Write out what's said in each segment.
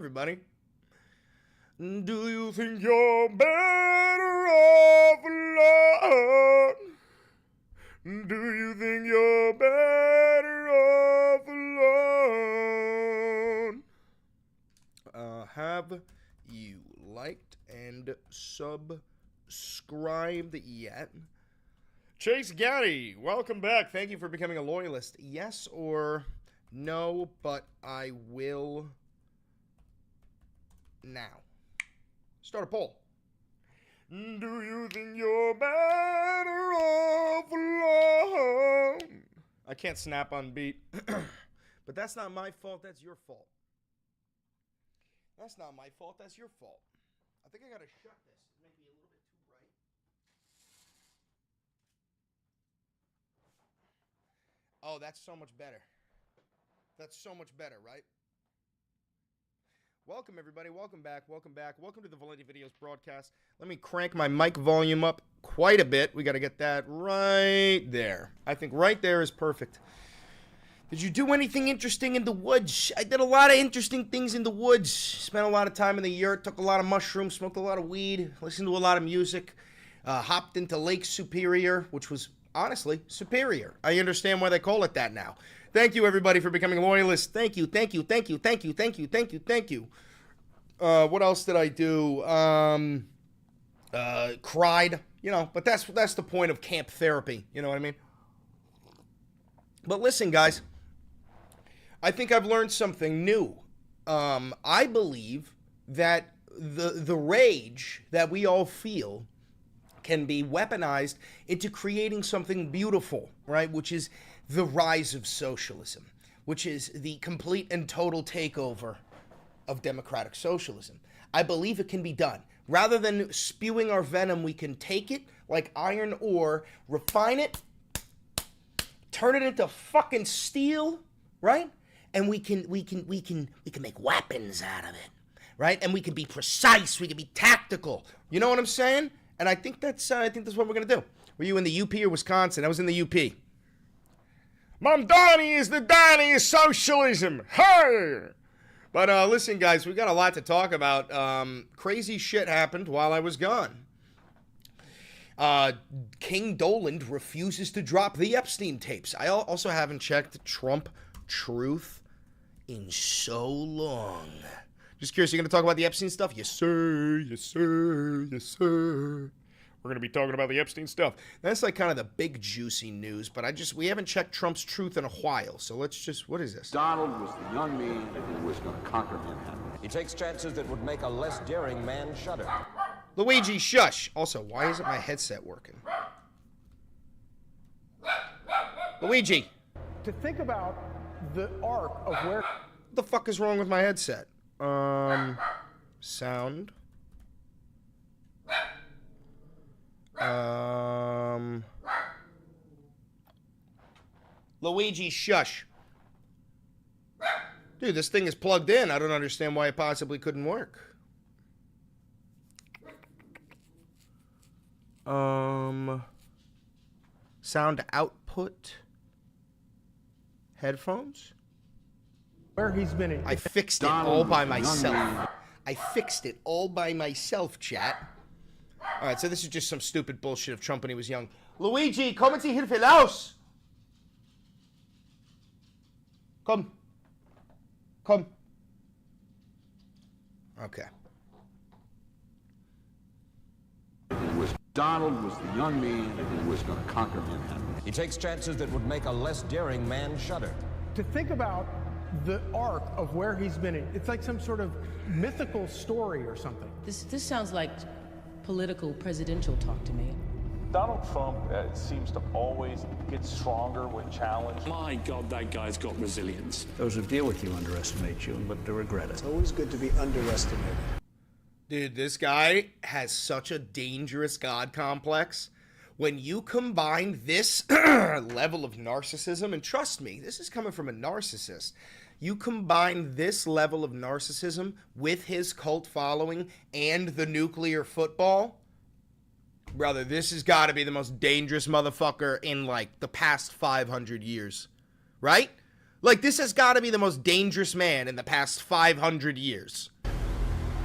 everybody. Do you think you're better off alone? Do you think you're better off alone? Have you liked and subscribed yet? Chase Gaddy, welcome back. Thank you for becoming a loyalist. Yes or no, but I will now. Start a poll. Do you think you're better off alone? I can't snap on beat. But that's not my fault, that's your fault. That's not my fault, that's your fault. I think I gotta shut this. It might be a little bit too bright. Oh, that's so much better. That's so much better, right? Welcome, everybody. Welcome back. Welcome back. Welcome to the Valenti Videos broadcast. Let me crank my mic volume up quite a bit. We got to get that right there. I think right there is perfect. Did you do anything interesting in the woods? I did a lot of interesting things in the woods. Spent a lot of time in the yurt, took a lot of mushrooms, smoked a lot of weed, listened to a lot of music, hopped into Lake Superior, which was honestly superior. I understand why they call it that now. Thank you, everybody, for becoming loyalists. Thank you, thank you, thank you, thank you, thank you, thank you, thank you. What else did I do? Cried, you know, but that's the point of camp therapy. You know what I mean? But listen, guys, I think I've learned something new. I believe that the rage that we all feel can be weaponized into creating something beautiful, right? Which is the rise of socialism, which is the complete and total takeover of democratic socialism. I believe it can be done. Rather than spewing our venom, we can take it like iron ore, refine it, turn it into fucking steel, right? And we can make weapons out of it, right? And we can be precise, we can be tactical. You know what I'm saying? And I think that's what we're gonna do. Were you in the UP or Wisconsin? I was in the UP. Mom Donnie is the Donnie of socialism. Hey! But listen, guys, we got a lot to talk about. Crazy shit happened while I was gone. King Doland refuses to drop the Epstein tapes. I also haven't checked Trump Truth in so long. Just curious, you going to talk about the Epstein stuff? Yes, sir. Yes, sir. Yes, sir. We're going to be talking about the Epstein stuff. That's like kind of the big juicy news, but we haven't checked Trump's Truth in a while. So let's just, what is this? Donald was the young man who was going to conquer Manhattan. He takes chances that would make a less daring man shudder. Luigi, shush. Also, why isn't my headset working? Luigi. To think about the arc of where... What the fuck is wrong with my headset? Sound. Luigi, shush. Dude, this thing is plugged in. I don't understand why it possibly couldn't work. Sound output. Headphones. Where he's been in. I fixed it all by myself. I fixed it all by myself, chat. All right, so this is just some stupid bullshit of Trump when he was young. Luigi, kommen Sie Hilfe raus! Komm. Komm. Okay. Donald was the young man who was going to conquer Manhattan. He takes chances that would make a less daring man shudder. To think about the arc of where he's been in. It's like some sort of mythical story or something. This sounds like political presidential talk to me. Donald Trump seems to always get stronger when challenged. My God, that guy's got resilience. Those who deal with you underestimate you and live to regret it. It's always good to be underestimated. Dude, this guy has such a dangerous God complex. When you combine this level of narcissism, and trust me, this is coming from a narcissist. You combine this level of narcissism with his cult following and the nuclear football, brother, this has got to be the most dangerous motherfucker in, like, the past 500 years. Right? Like, this has got to be the most dangerous man in the past 500 years.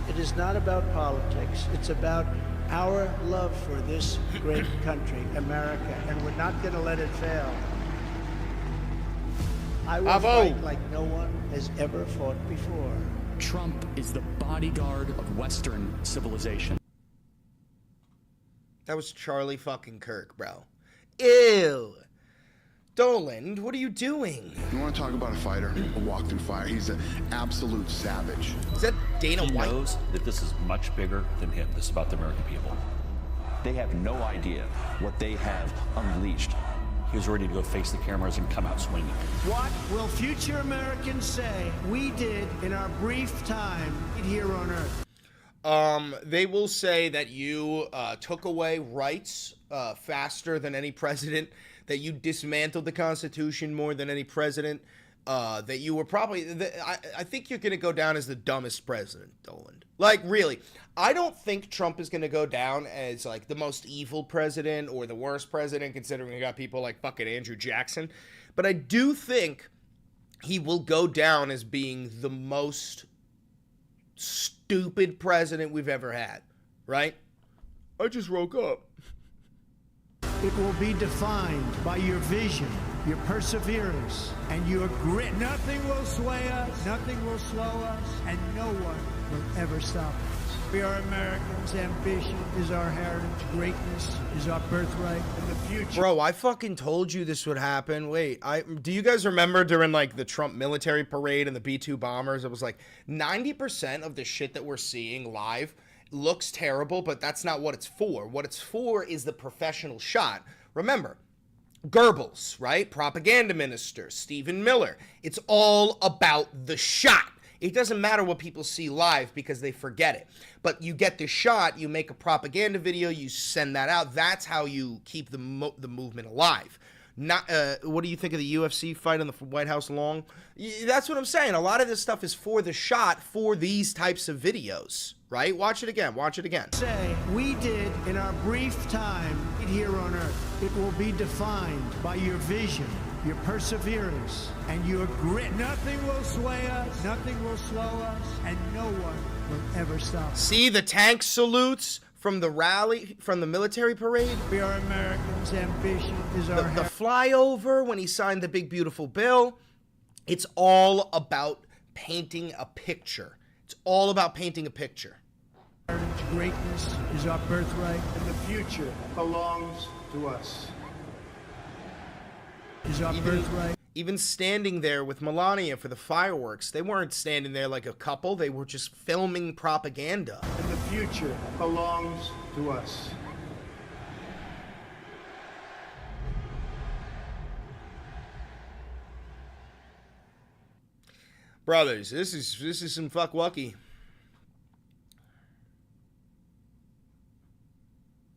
It is not about politics. It's about our love for this great country, America, and we're not going to let it fail. I will fight like no one has ever fought before. Trump is the bodyguard of Western civilization. That was Charlie fucking Kirk, bro. Ew. Doland, what are you doing? You want to talk about a fighter who walked through fire? He's an absolute savage. Is that Dana White? He knows that this is much bigger than him. This is about the American people. They have no idea what they have unleashed. He was ready to go face the cameras and come out swinging. What will future Americans say we did in our brief time here on Earth? They will say that you took away rights faster than any president, that you dismantled the Constitution more than any president, that you were probably... I think you're going to go down as the dumbest president, Doland. Like, really. I don't think Trump is going to go down as, like, the most evil president or the worst president, considering we got people like fucking Andrew Jackson. But I do think he will go down as being the most stupid president we've ever had, right? I just woke up. It will be defined by your vision, your perseverance, and your grit. Nothing will sway us, nothing will slow us, and no one will ever stop us. We are Americans. Ambition is our heritage. Greatness is our birthright in the future. Bro, I fucking told you this would happen. Wait, do you guys remember during, like, the Trump military parade and the B-2 bombers? It was like 90% of the shit that we're seeing live looks terrible, but that's not what it's for. What it's for is the professional shot. Remember, Goebbels, right? Propaganda minister, Stephen Miller. It's all about the shot. It doesn't matter what people see live because they forget it. But you get the shot, you make a propaganda video, you send that out. That's how you keep the movement alive. Not what do you think of the UFC fight in the White House lawn? That's what I'm saying. A lot of this stuff is for the shot, for these types of videos, right? Watch it again. Watch it again. Say we did in our brief time here on Earth. It will be defined by your vision, your perseverance, and your grit. Nothing will sway us, nothing will slow us, and no one will ever stop us. See the tank salutes from the rally, from the military parade? We are Americans. Ambition is our the flyover when he signed the big beautiful bill. It's all about painting a picture. It's all about painting a picture. Greatness is our birthright, and the future belongs to us. Is our birthright. Even standing there with Melania for the fireworks, they weren't standing there like a couple. They were just filming propaganda. And the future belongs to us. Brothers, this is some fuck wucky.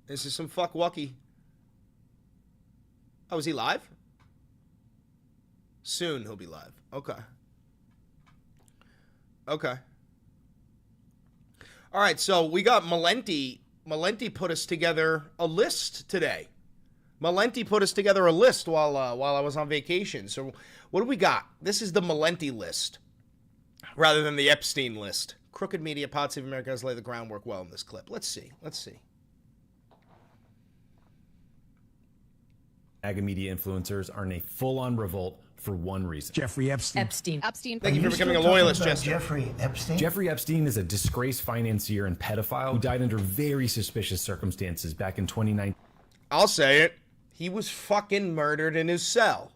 This is some fuck wucky. Oh, is he live? Soon he'll be live. Okay. Okay. All right, so we got Malenti. Malenti put us together a list today. Malenti put us together a list while I was on vacation. So what do we got? This is the Malenti list rather than the Epstein list. Crooked Media, Pod Save America has laid the groundwork well in this clip. Let's see. Let's see. MAGA media influencers are in a full-on revolt for one reason. Jeffrey Epstein. Epstein. Thank you for becoming a loyalist, Jester. Jeffrey Epstein? Jeffrey Epstein is a disgraced financier and pedophile who died under very suspicious circumstances back in 2019. I'll say it. He was fucking murdered in his cell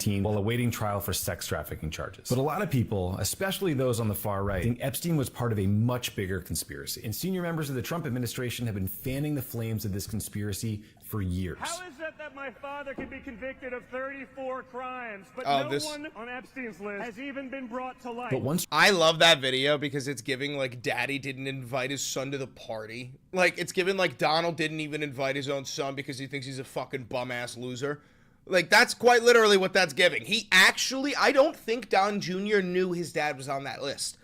while awaiting trial for sex trafficking charges. But a lot of people, especially those on the far right, think Epstein was part of a much bigger conspiracy. And senior members of the Trump administration have been fanning the flames of this conspiracy for years. How is it that my father can be convicted of 34 crimes, but one on Epstein's list has even been brought to light? But once I love that video because it's giving like daddy didn't invite his son to the party. Like it's giving like Donald didn't even invite his own son because he thinks he's a fucking bum-ass loser. Like, that's quite literally what that's giving. He actually, I don't think Don Jr. knew his dad was on that list.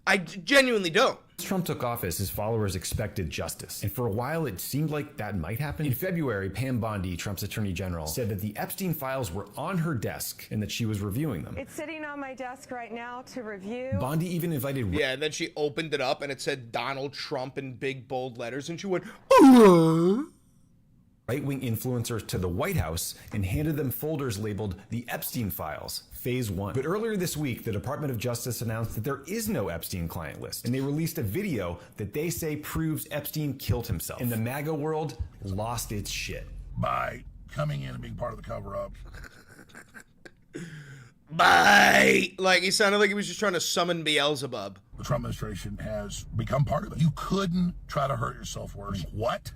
I genuinely don't. Trump took office, his followers expected justice. And for a while, it seemed like that might happen. In February, Pam Bondi, Trump's attorney general, said that the Epstein files were on her desk and that she was reviewing them. It's sitting on my desk right now to review. Bondi even invited... Yeah, and then she opened it up and it said Donald Trump in big, bold letters, and she went, right-wing influencers to the White House and handed them folders labeled the Epstein files. Phase 1. But earlier this week, the Department of Justice announced that there is no Epstein client list, and they released a video that they say proves Epstein killed himself. And the MAGA world lost its shit. By coming in and being part of the cover-up. Bye! Like, he sounded like he was just trying to summon Beelzebub. The Trump administration has become part of it. You couldn't try to hurt yourself worse. What?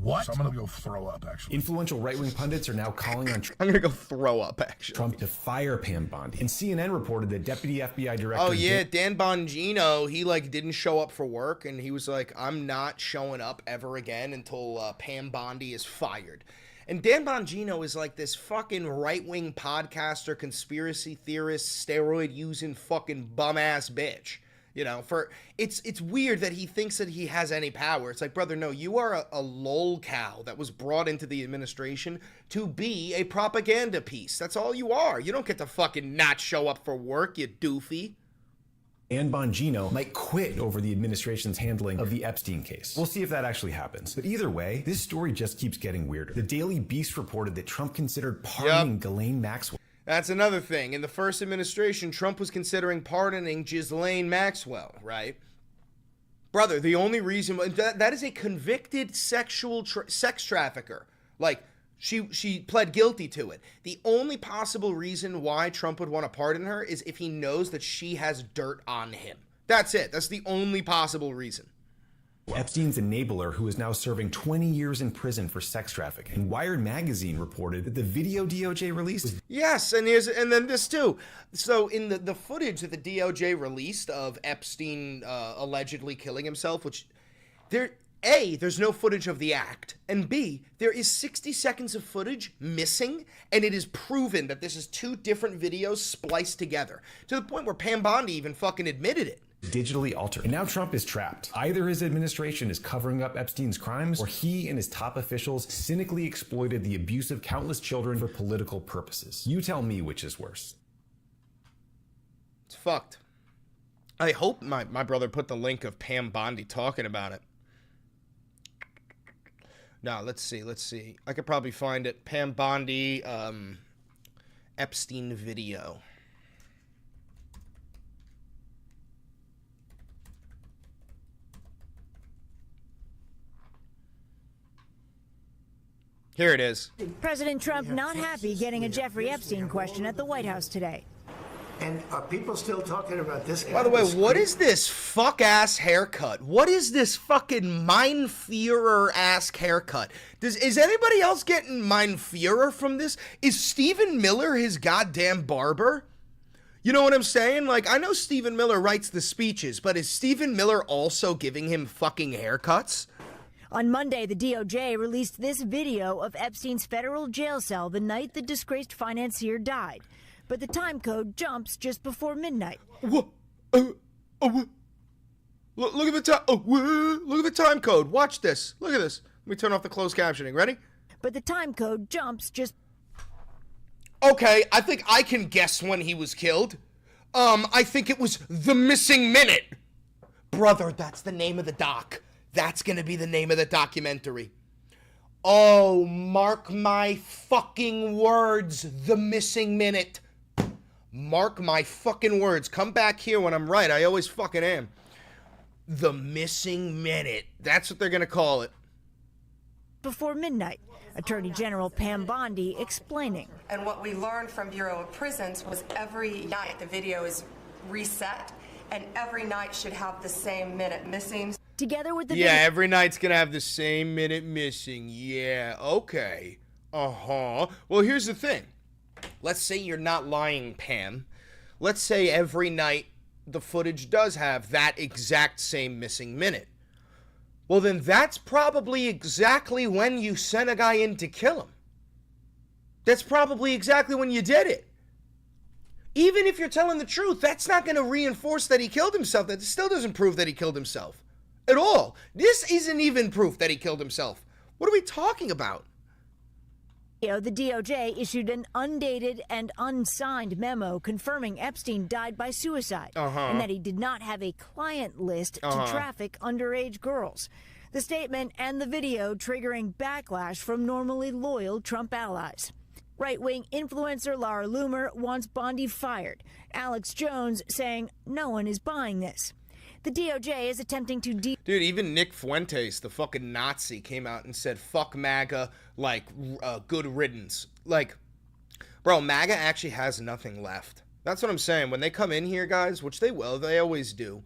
So I'm going to go throw up, actually. Influential right-wing pundits are now calling on I'm going to go throw up, actually. Trump to fire Pam Bondi. And CNN reported that Deputy FBI Director... Oh, yeah, Dan Bongino, he, like, didn't show up for work, and he was like, I'm not showing up ever again until Pam Bondi is fired. And Dan Bongino is like this fucking right-wing podcaster, conspiracy theorist, steroid-using fucking bum-ass bitch. You know, it's weird that he thinks that he has any power. It's like, brother, no, you are a lol cow that was brought into the administration to be a propaganda piece. That's all you are. You don't get to fucking not show up for work, you doofy. Dan Bongino might quit over the administration's handling of the Epstein case. We'll see if that actually happens. But either way, this story just keeps getting weirder. The Daily Beast reported that Trump considered pardoning Ghislaine Maxwell. That's another thing. In the first administration, Trump was considering pardoning Ghislaine Maxwell, right? Brother, the only reason... That is a convicted sex trafficker. Like, she pled guilty to it. The only possible reason why Trump would want to pardon her is if he knows that she has dirt on him. That's it. That's the only possible reason. Epstein's enabler, who is now serving 20 years in prison for sex trafficking. And Wired magazine reported that the video DOJ released... Yes, and then this too. So in the footage that the DOJ released of Epstein allegedly killing himself, which there's no footage of the act, and B, there is 60 seconds of footage missing, and it is proven that this is two different videos spliced together, to the point where Pam Bondi even fucking admitted it. Digitally altered. And now Trump is trapped. Either his administration is covering up Epstein's crimes, or he and his top officials cynically exploited the abuse of countless children for political purposes. You tell me which is worse. It's fucked. I hope my brother put the link of Pam Bondi talking about it. No, let's see. I could probably find it. Pam Bondi, Epstein video. Here it is. President Trump not happy getting a Jeffrey Epstein question at the White House today. And are people still talking about this guy? By the way, what is this fuck-ass haircut? What is this fucking Mein Führer-ass haircut? Is anybody else getting Mein Führer from this? Is Stephen Miller his goddamn barber? You know what I'm saying? Like, I know Stephen Miller writes the speeches, but is Stephen Miller also giving him fucking haircuts? On Monday, the DOJ released this video of Epstein's federal jail cell the night the disgraced financier died. But the time code jumps just before midnight. Look at the time. Look at the time code. Watch this. Look at this. Let me turn off the closed captioning. Ready? But the time code jumps just... Okay, I think I can guess when he was killed. I think it was The Missing Minute. Brother, that's the name of the doc. That's gonna be the name of the documentary. Oh, mark my fucking words, The Missing Minute. Mark my fucking words. Come back here when I'm right. I always fucking am. The Missing Minute. That's what they're gonna call it. Before midnight, Attorney General Pam Bondi explaining. And what we learned from Bureau of Prisons was every night the video is reset, and every night should have the same minute missing. Together with the video. Every night's gonna have the same minute missing. Yeah, okay. Well, here's the thing. Let's say you're not lying, Pam. Let's say every night the footage does have that exact same missing minute. Well, then that's probably exactly when you sent a guy in to kill him. That's probably exactly when you did it. Even if you're telling the truth, that's not going to reinforce that he killed himself. That still doesn't prove that he killed himself at all. This isn't even proof that he killed himself. What are we talking about? The DOJ issued an undated and unsigned memo confirming Epstein died by suicide and that he did not have a client list to traffic underage girls. The statement and the video triggering backlash from normally loyal Trump allies. Right-wing influencer Laura Loomer wants Bondi fired. Alex Jones saying no one is buying this. The DOJ is attempting to Dude, even Nick Fuentes, the fucking Nazi, came out and said, fuck MAGA, like, good riddance. Like, bro, MAGA actually has nothing left. That's what I'm saying. When they come in here, guys, which they will, they always do,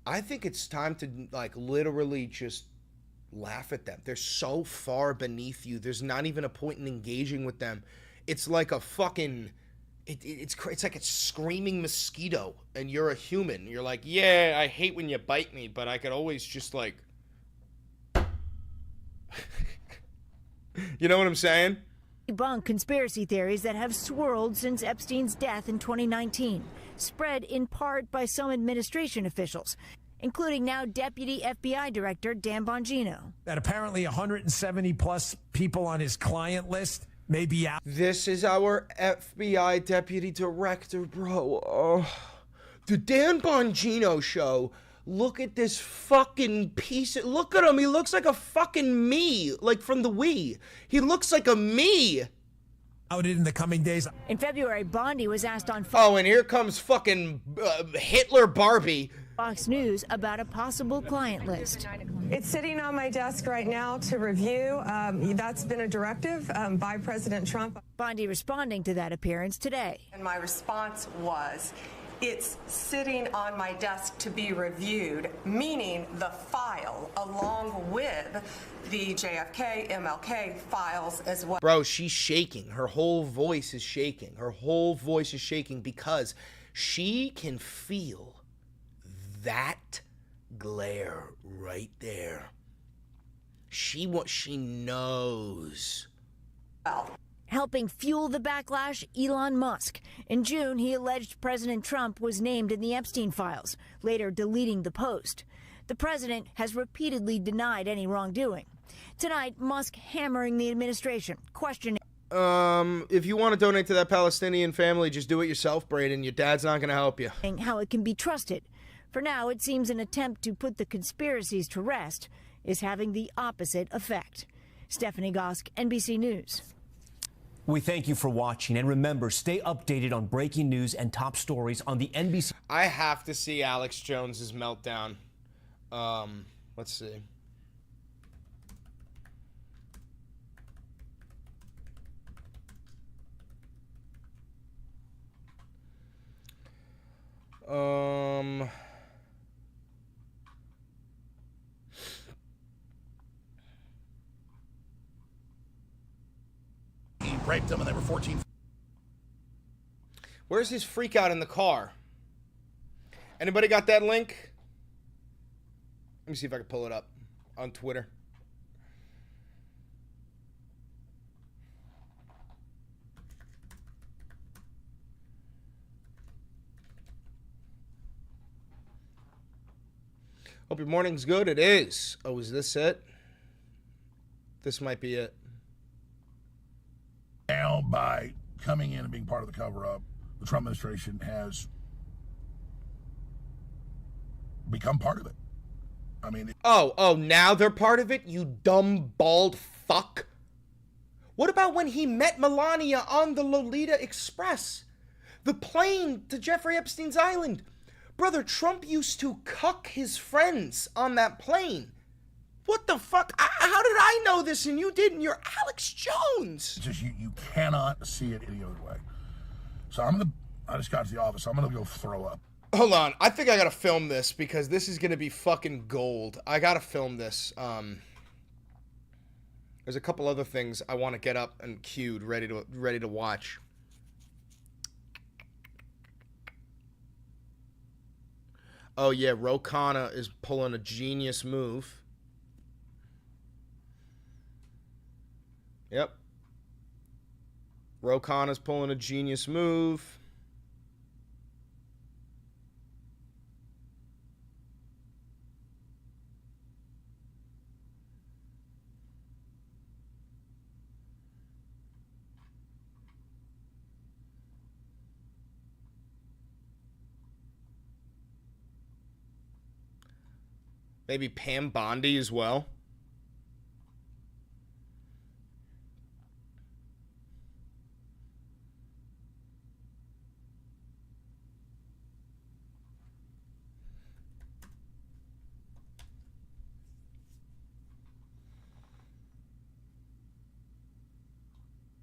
I think it's time to, like, literally just laugh at them. They're so far beneath you. There's not even a point in engaging with them. It's like a fucking... It's like a screaming mosquito, and you're a human. You're like, yeah, I hate when you bite me, but I could always just like... You know what I'm saying? Debunk conspiracy theories that have swirled since Epstein's death in 2019, spread in part by some administration officials, including now Deputy FBI Director Dan Bongino. That apparently 170 plus people on his client list may be out. This is our FBI Deputy Director, bro. Oh. The Dan Bongino show. Look at this fucking piece. Look at him. He looks like a fucking me. Like from the Wii. He looks like a me. Outed in the coming days. In February, Bondi was asked on Oh, and here comes fucking Hitler Barbie. Fox News about a possible client list. It's sitting on my desk right now to review. That's been a directive by President Trump. Bondi responding to that appearance today. And my response was, it's sitting on my desk to be reviewed, meaning the file along with the JFK, MLK files as well. Bro, she's shaking. Her whole voice is shaking. Her whole voice is shaking because she can feel that glare right there. She knows. Helping fuel the backlash, Elon Musk. In June, he alleged President Trump was named in the Epstein files, later deleting the post. The president has repeatedly denied any wrongdoing. Tonight, Musk hammering the administration, questioning. If you want to donate to that Palestinian family, just do it yourself, Braden. Your dad's not going to help you. How it can be trusted. For now, it seems an attempt to put the conspiracies to rest is having the opposite effect. Stephanie Gosk, NBC News. We thank you for watching, and remember, stay updated on breaking news and top stories on the NBC. I have to see Alex Jones's meltdown. Let's see. He raped them when they were 14. Where's his freak out in the car? Anybody got that link? Let me see if I can pull it up on Twitter. Hope your morning's good. It is. Oh, is this it? This might be it. Now, by coming in and being part of the cover-up, the Trump administration has become part of it. I mean... Oh, now they're part of it? You dumb, bald fuck. What about when he met Melania on the Lolita Express? The plane to Jeffrey Epstein's island. Brother, Trump used to cuck his friends on that plane. What the fuck? How did I know this and you didn't? You're Alex Jones. It's just you cannot see it any other way. So I just got to the office. I'm going to go throw up. Hold on. I think I got to film this because this is going to be fucking gold. I got to film this. There's a couple other things I want to get up and queued, ready to watch. Oh yeah, Khanna is pulling a genius move. Yep. Khanna's pulling a genius move. Maybe Pam Bondi as well.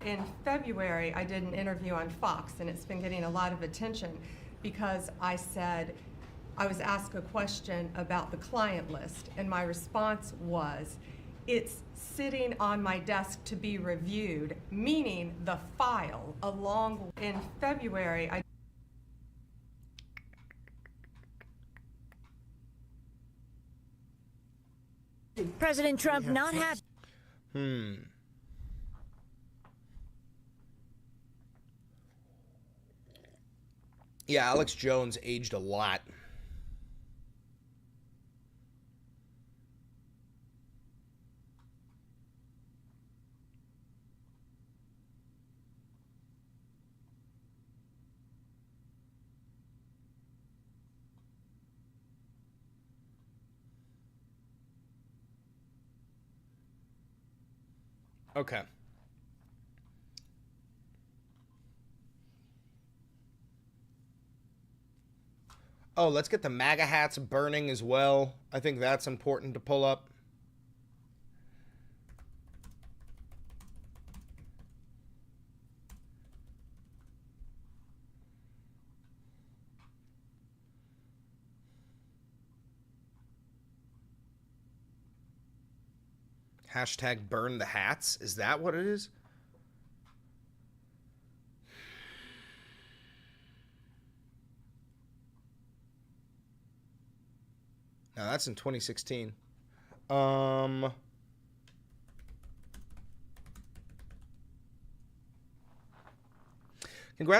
In February, I did an interview on Fox, and it's been getting a lot of attention because I said, I was asked a question about the client list, and my response was, it's sitting on my desk to be reviewed, meaning the file along. In February, I President Trump not happy. Yeah, Alex Jones aged a lot. Okay. Oh, let's get the MAGA hats burning as well. I think that's important to pull up. Hashtag burn the hats. Is that what it is? Now that's in 2016. Congrats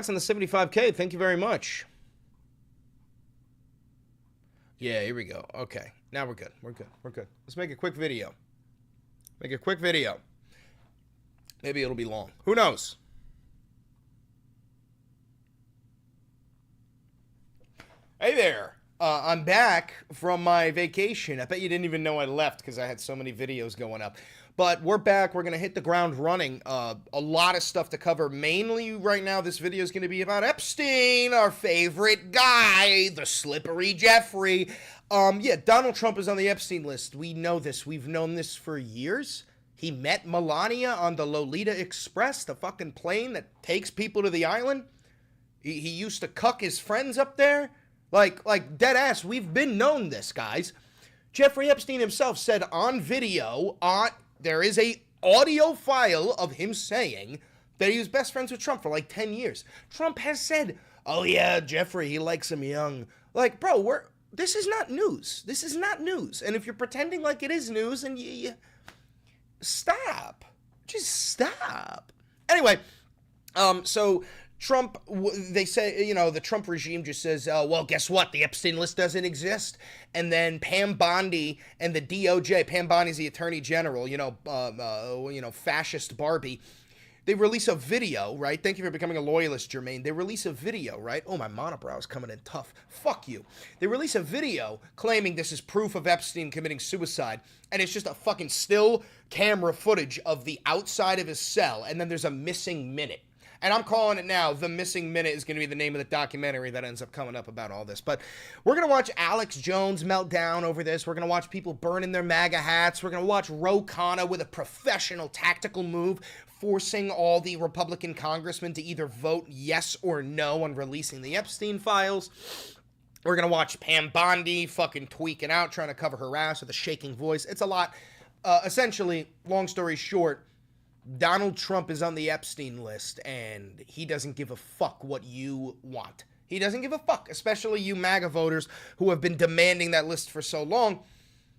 on the 75K. Thank you very much. Yeah, here we go. Okay. Now we're good. We're good. We're good. Let's make a quick video. Make a quick video. Maybe it'll be long. Who knows? Hey there. I'm back from my vacation. I bet you didn't even know I left because I had so many videos going up. But we're back. We're going to hit the ground running. A lot of stuff to cover. Mainly right now, this video is going to be about Epstein, our favorite guy, the slippery Jeffrey. Yeah, Donald Trump is on the Epstein list. We know this. We've known this for years. He met Melania on the Lolita Express, the fucking plane that takes people to the island. He used to cuck his friends up there. Like dead ass, we've been known this, guys. Jeffrey Epstein himself said on video, there is a audio file of him saying that he was best friends with Trump for like 10 years. Trump has said, oh yeah, Jeffrey, he likes him young. Like, bro, this is not news. This is not news. And if you're pretending like it is news, and you stop. Just stop. Anyway, so Trump, they say, the Trump regime just says, well, guess what? The Epstein list doesn't exist. And then Pam Bondi and the DOJ, Pam Bondi's the attorney general, fascist Barbie. They release a video, right? Thank you for becoming a loyalist, Jermaine. They release a video, right? Oh, my monobrow is coming in tough. Fuck you. They release a video claiming this is proof of Epstein committing suicide. And it's just a fucking still camera footage of the outside of his cell. And then there's a missing minute. And I'm calling it now. The Missing Minute is going to be the name of the documentary that ends up coming up about all this. But we're going to watch Alex Jones melt down over this. We're going to watch people burning their MAGA hats. We're going to watch Khanna with a professional tactical move, forcing all the Republican congressmen to either vote yes or no on releasing the Epstein files. We're going to watch Pam Bondi fucking tweaking out, trying to cover her ass with a shaking voice. It's a lot. Essentially, long story short, Donald Trump is on the Epstein list, and he doesn't give a fuck what you want. He doesn't give a fuck, especially you MAGA voters who have been demanding that list for so long.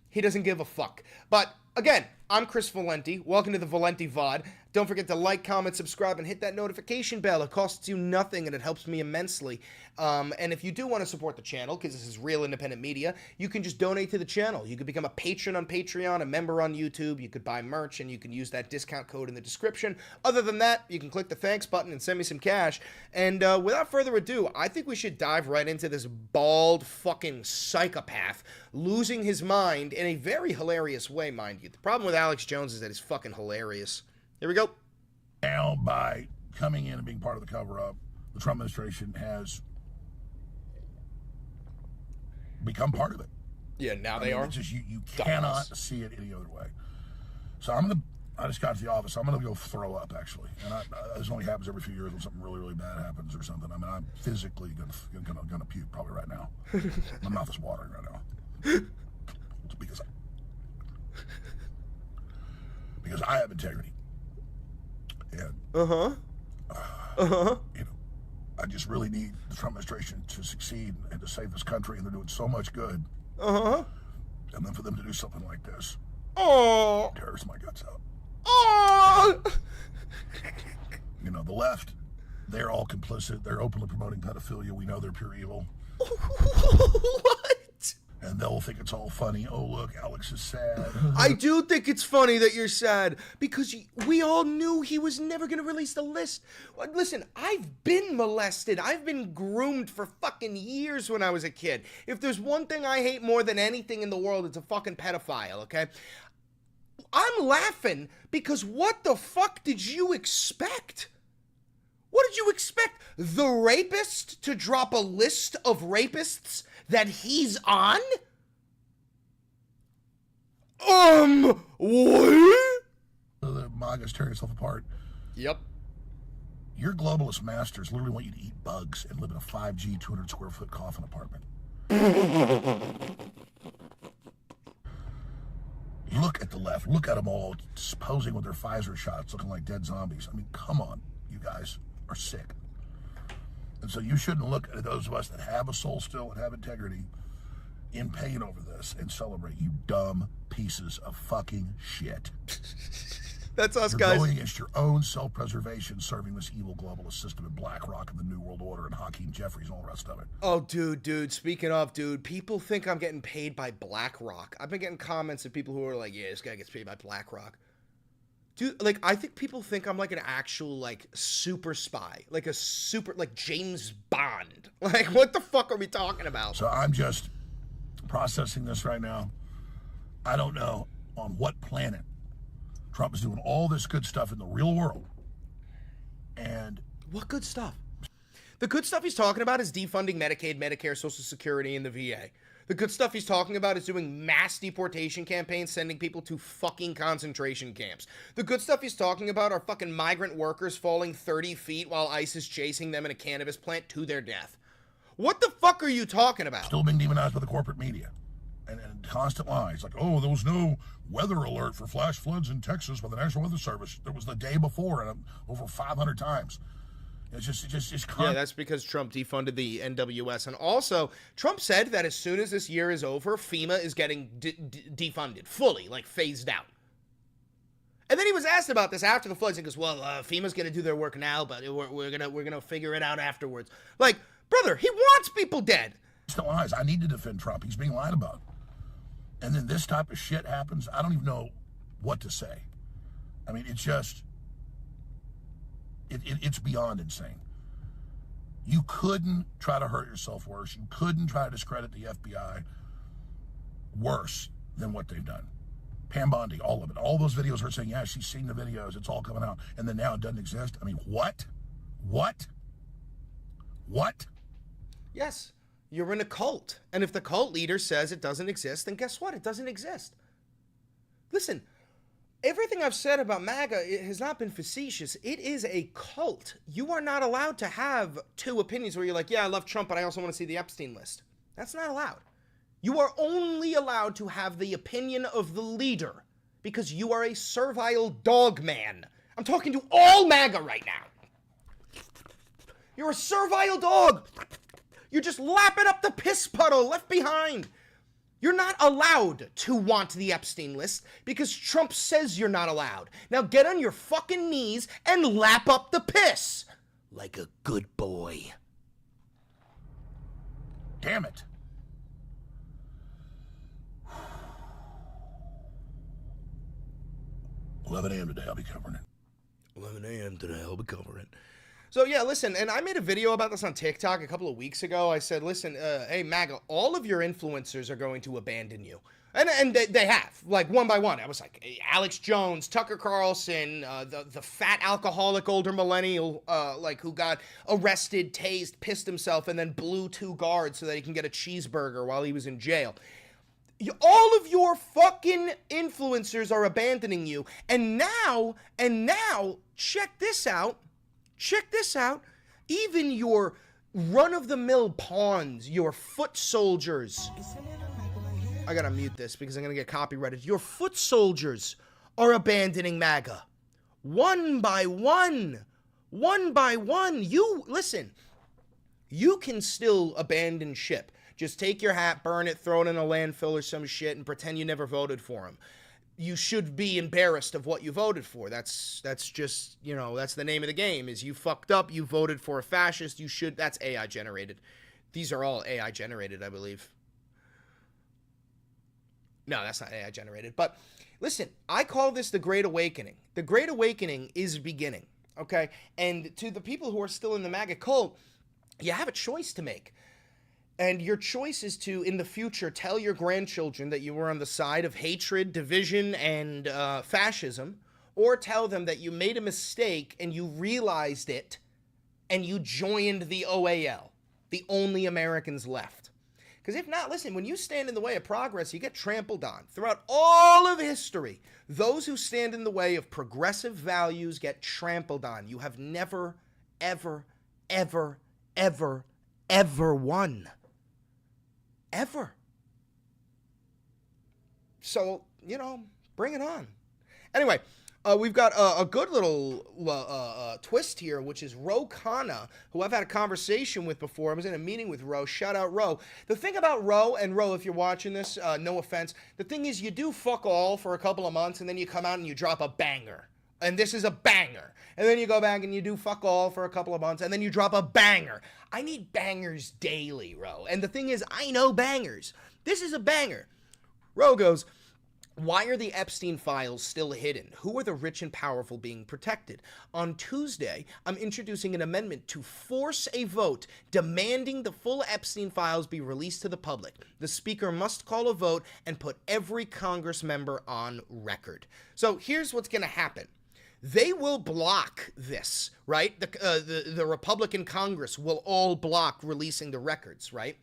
He doesn't give a fuck. But, again, I'm Chris Valenti. Welcome to the Valenti VOD. Don't forget to like, comment, subscribe, and hit that notification bell. It costs you nothing, and it helps me immensely. And if you do want to support the channel, because this is real independent media, you can just donate to the channel. You could become a patron on Patreon, a member on YouTube. You could buy merch, and you can use that discount code in the description. Other than that, you can click the thanks button and send me some cash. And without further ado, I think we should dive right into this bald fucking psychopath losing his mind in a very hilarious way, mind you. The problem with Alex Jones is that he's fucking hilarious. Here we go. Now, by coming in and being part of the cover-up, the Trump administration has become part of it. Yeah, now they are. It's just, you cannot see it any other way. So I just got to the office. I'm going to go throw up, actually. And this only happens every few years when something really, really bad happens or something. I mean, I'm physically going to puke probably right now. My mouth is watering right now. It's because I have integrity. And, you know, I just really need the Trump administration to succeed and to save this country, and they're doing so much good. And then for them to do something like this, it tears my guts out. You know, the left, they're all complicit. They're openly promoting pedophilia. We know they're pure evil. What? And they'll think it's all funny. Oh, look, Alex is sad. I do think it's funny that you're sad, because we all knew he was never going to release the list. Listen, I've been molested. I've been groomed for fucking years when I was a kid. If there's one thing I hate more than anything in the world, it's a fucking pedophile, okay? I'm laughing because what the fuck did you expect? What did you expect? The rapist to drop a list of rapists that he's on? What? The MAGA's tearing itself apart. Yep. Your globalist masters literally want you to eat bugs and live in a 5G, 200 square foot coffin apartment. Look at the left. Look at them all posing with their Pfizer shots, looking like dead zombies. I mean, come on. You guys are sick. And so you shouldn't look at those of us that have a soul still and have integrity in pain over this and celebrate, you dumb pieces of fucking shit. That's us, You're guys. going against your own self-preservation, serving this evil globalist system and BlackRock and the New World Order and Hakeem Jeffries and all the rest of it. Oh, dude, speaking of, people think I'm getting paid by BlackRock. I've been getting comments of people who are like, yeah, this guy gets paid by BlackRock. Dude, like, I think people think I'm like an actual, like, super spy. Like a super, like, James Bond. Like, what the fuck are we talking about? So I'm just processing this right now. I don't know on what planet Trump is doing all this good stuff in the real world. And what good stuff? The good stuff he's talking about is defunding Medicaid, Medicare, Social Security, and the VA. The good stuff he's talking about is doing mass deportation campaigns, sending people to fucking concentration camps. The good stuff he's talking about are fucking migrant workers falling 30 feet while ICE is chasing them in a cannabis plant to their death. What the fuck are you talking about? Still being demonized by the corporate media. And constant lies. Like, oh, there was no weather alert for flash floods in Texas by the National Weather Service. There was the day before and over 500 times. It's just yeah, that's because Trump defunded the NWS. And also, Trump said that as soon as this year is over, FEMA is getting defunded fully, like phased out. And then he was asked about this after the floods. He goes, well, FEMA's going to do their work now, but we're gonna figure it out afterwards. Like, brother, he wants people dead. Still lies. I need to defend Trump. He's being lied about. And then this type of shit happens. I don't even know what to say. I mean, it's just... It's beyond insane. You couldn't try to hurt yourself worse. You couldn't try to discredit the FBI worse than what they've done. Pam Bondi, all of it. All those videos are saying, yeah, she's seen the videos. It's all coming out. And then now it doesn't exist. I mean, what? What? What? Yes. You're in a cult. And if the cult leader says it doesn't exist, then guess what? It doesn't exist. Listen, everything I've said about MAGA has not been facetious. It is a cult. You are not allowed to have two opinions where you're like, yeah, I love Trump, but I also want to see the Epstein list. That's not allowed. You are only allowed to have the opinion of the leader because you are a servile dog man. I'm talking to all MAGA right now. You're a servile dog. You're just lapping up the piss puddle left behind. You're not allowed to want the Epstein list because Trump says you're not allowed. Now get on your fucking knees and lap up the piss like a good boy. Damn it. $11 a.m. today, I'll be covering it. 11 a.m. today, I'll be covering it. So yeah, listen, and I made a video about this on TikTok a couple of weeks ago. I said, listen, hey, MAGA, all of your influencers are going to abandon you. And they have, like, one by one. I was like, Alex Jones, Tucker Carlson, the fat alcoholic older millennial, like, who got arrested, tased, pissed himself, and then blew 2 guards so that he can get a cheeseburger while he was in jail. All of your fucking influencers are abandoning you. And now, check this out. Check this out. Even your run-of-the-mill pawns, your foot soldiers. I gotta mute this because I'm gonna get copyrighted. Your foot soldiers are abandoning MAGA. One by one. One by one. Listen, you can still abandon ship. Just take your hat, burn it, throw it in a landfill or some shit, and pretend you never voted for him. You should be embarrassed of what you voted for. That's just, you know, that's the name of the game, is you fucked up, you voted for a fascist, that's AI generated. These are all AI generated, I believe. No, that's not AI generated. But listen, I call this the Great Awakening. The Great Awakening is beginning, okay? And to the people who are still in the MAGA cult, you have a choice to make. And your choice is to, in the future, tell your grandchildren that you were on the side of hatred, division, and fascism, or tell them that you made a mistake and you realized it and you joined the OAL, the only Americans left. Because if not, listen, when you stand in the way of progress, you get trampled on. Throughout all of history, those who stand in the way of progressive values get trampled on. You have never, ever, ever, ever, ever won. Ever. So, you know, bring it on. Anyway, we've got a good little twist here, which is Khanna, who I've had a conversation with before. I was in a meeting with Ro. Shout out Ro. The thing about Ro, and Ro, if you're watching this, no offense, the thing is you do fuck all for a couple of months, and then you come out and you drop a banger. And this is a banger. And then you go back and you do fuck all for a couple of months, and then you drop a banger. I need bangers daily, Ro. And the thing is, I know bangers. This is a banger. Ro goes, why are the Epstein files still hidden? Who are the rich and powerful being protected? On Tuesday, I'm introducing an amendment to force a vote demanding the full Epstein files be released to the public. The speaker must call a vote and put every Congress member on record. So here's what's going to happen. They will block this, right? The Republican Congress will all block releasing the records, right?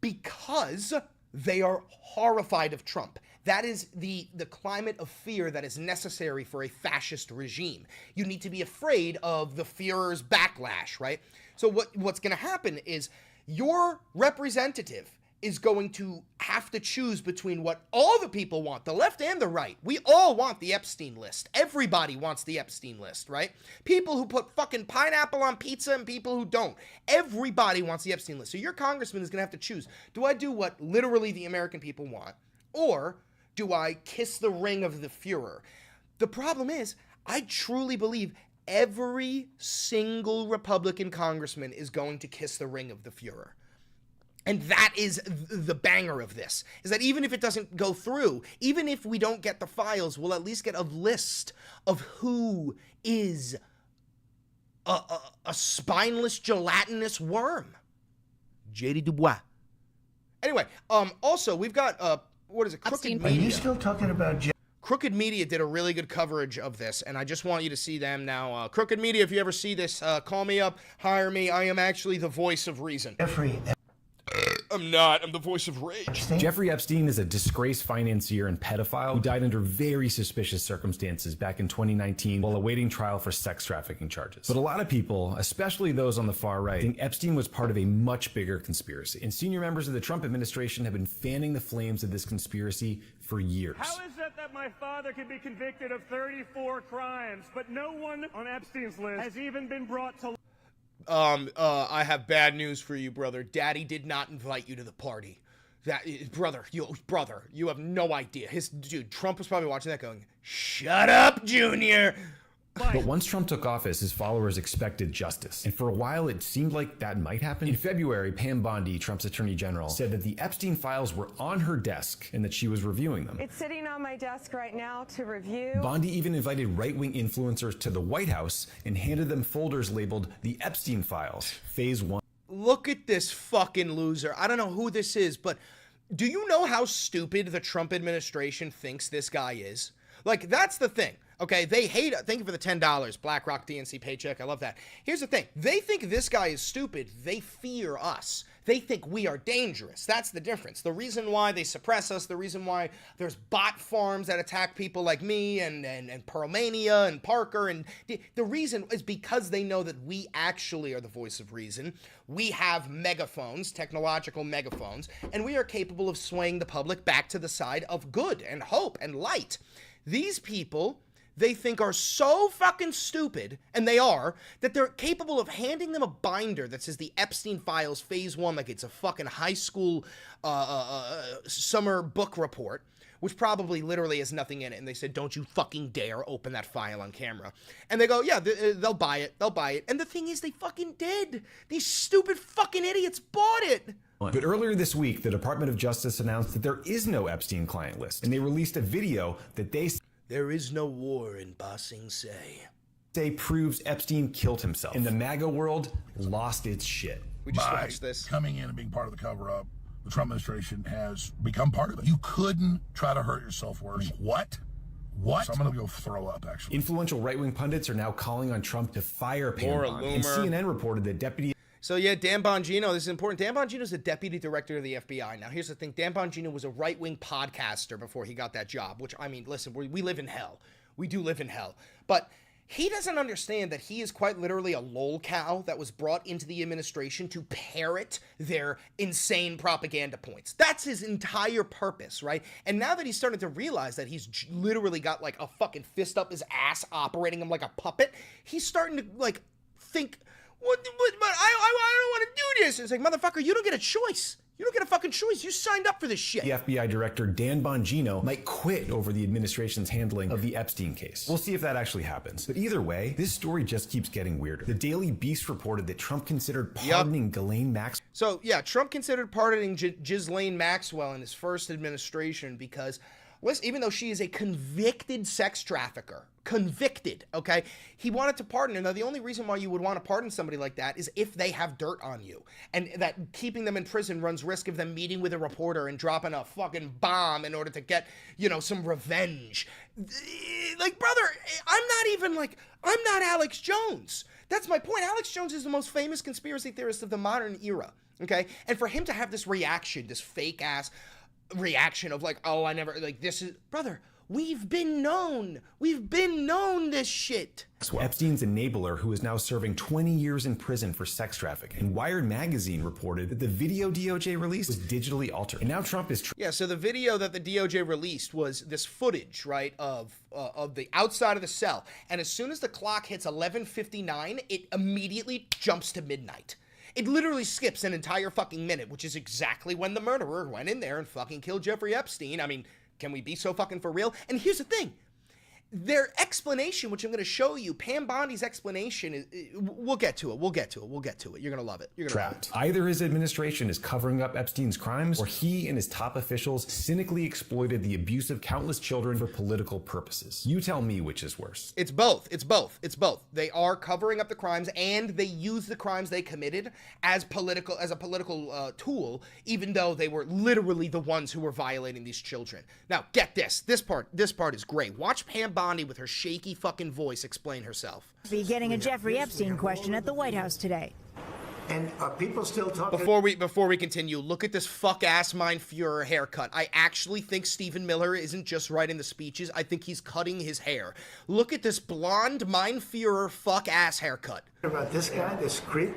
Because they are horrified of Trump. That is the climate of fear that is necessary for a fascist regime. You need to be afraid of the Führer's backlash, right? So what's going to happen is your representative is going to have to choose between what all the people want, the left and the right. We all want the Epstein list. Everybody wants the Epstein list, right? People who put fucking pineapple on pizza and people who don't. Everybody wants the Epstein list. So your congressman is going to have to choose. Do I do what literally the American people want? Or do I kiss the ring of the Führer? The problem is, I truly believe every single Republican congressman is going to kiss the ring of the Führer. And that is the banger of this, is that even if it doesn't go through, even if we don't get the files, we'll at least get a list of who is a spineless, gelatinous worm. J.D. Dubois. Anyway, also, we've got, what is it, Crooked Media. Are you still talking about Crooked Media did a really good coverage of this, and I just want you to see them now. Crooked Media, if you ever see this, call me up, hire me. I am actually the voice of reason. I'm not. I'm the voice of rage. Jeffrey Epstein is a disgraced financier and pedophile who died under very suspicious circumstances back in 2019 while awaiting trial for sex trafficking charges. But a lot of people, especially those on the far right, think Epstein was part of a much bigger conspiracy. And senior members of the Trump administration have been fanning the flames of this conspiracy for years. How is it that my father can be convicted of 34 crimes, but no one on Epstein's list has even been brought to... I have bad news for you, brother. Daddy did not invite you to the party. Brother, you have no idea. Trump was probably watching that going, shut up, Junior. But once Trump took office, his followers expected justice. And for a while, it seemed like that might happen. In February, Pam Bondi, Trump's attorney general, said that the Epstein files were on her desk and that she was reviewing them. It's sitting on my desk right now to review. Bondi even invited right-wing influencers to the White House and handed them folders labeled the Epstein files, Phase 1. Look at this fucking loser. I don't know who this is, but do you know how stupid the Trump administration thinks this guy is? Like, that's the thing. Okay, they hate it. Thank you for the $10. BlackRock DNC paycheck. I love that. Here's the thing. They think this guy is stupid. They fear us. They think we are dangerous. That's the difference. The reason why they suppress us, the reason why there's bot farms that attack people like me and Pearlmania and Parker, and the reason is because they know that we actually are the voice of reason. We have megaphones, technological megaphones, and we are capable of swaying the public back to the side of good and hope and light. These people, they think are so fucking stupid, and they are, that they're capable of handing them a binder that says the Epstein files Phase 1, like it's a fucking high school summer book report, which probably literally has nothing in it. And they said, don't you fucking dare open that file on camera. And they go, yeah, they'll buy it. They'll buy it. And the thing is, they fucking did. These stupid fucking idiots bought it. But earlier this week, the Department of Justice announced that there is no Epstein client list. And they released a video that they There is no war in Ba Sing Se. Say proves Epstein killed himself. And the MAGA world lost its shit. We just watched this. Coming in and being part of the cover-up, the Trump administration has become part of it. You couldn't try to hurt yourself worse. What? So I'm going to go throw up, actually. Influential right-wing pundits are now calling on Trump to fire Pam Bondi. And CNN reported that Deputy... So yeah, Dan Bongino, this is important. Dan Bongino is the deputy director of the FBI. Now, here's the thing. Dan Bongino was a right-wing podcaster before he got that job, which, I mean, listen, we live in hell. We do live in hell. But he doesn't understand that he is quite literally a lolcow that was brought into the administration to parrot their insane propaganda points. That's his entire purpose, right? And now that he's starting to realize that he's literally got, like, a fucking fist up his ass operating him like a puppet, he's starting to, like, think... But I don't want to do this. It's like, motherfucker, you don't get a choice. You don't get a fucking choice. You signed up for this shit. The FBI director, Dan Bongino, might quit over the administration's handling of the Epstein case. We'll see if that actually happens. But either way, this story just keeps getting weirder. The Daily Beast reported that Trump considered pardoning Ghislaine Maxwell. So, yeah, Trump considered pardoning Ghislaine Maxwell in his first administration because... even though she is a convicted sex trafficker, okay? He wanted to pardon her. Now, the only reason why you would want to pardon somebody like that is if they have dirt on you. And that keeping them in prison runs risk of them meeting with a reporter and dropping a fucking bomb in order to get, some revenge. Like, brother, I'm not Alex Jones. That's my point. Alex Jones is the most famous conspiracy theorist of the modern era, okay? And for him to have this reaction, this fake-ass... reaction of like, oh, I never, like, this is, brother, we've been known this shit. Epstein's enabler, who is now serving 20 years in prison for sex trafficking. And Wired magazine reported that the video DOJ released was digitally altered. And now Trump is... Yeah, so the video that the DOJ released was this footage, right, of the outside of the cell. And as soon as the clock hits 11:59, it immediately jumps to midnight. It literally skips an entire fucking minute, which is exactly when the murderer went in there and fucking killed Jeffrey Epstein. I mean, can we be so fucking for real? And here's the thing. Their explanation, which I'm going to show you, Pam Bondi's explanation, is, we'll get to it. You're going to love it. You're going to love it. Either his administration is covering up Epstein's crimes, or he and his top officials cynically exploited the abuse of countless children for political purposes. You tell me which is worse. It's both. They are covering up the crimes, and they use the crimes they committed as a political tool, even though they were literally the ones who were violating these children. Now, get this. This part is great. Watch Pam Bondi with her shaky fucking voice explain herself. Be getting a Jeffrey Epstein question at the White House today. And are people still talking? Before we continue, look at this fuck-ass Mein Führer haircut. I actually think Stephen Miller isn't just writing the speeches. I think he's cutting his hair. Look at this blonde Mein Führer fuck-ass haircut. About this guy, this creep?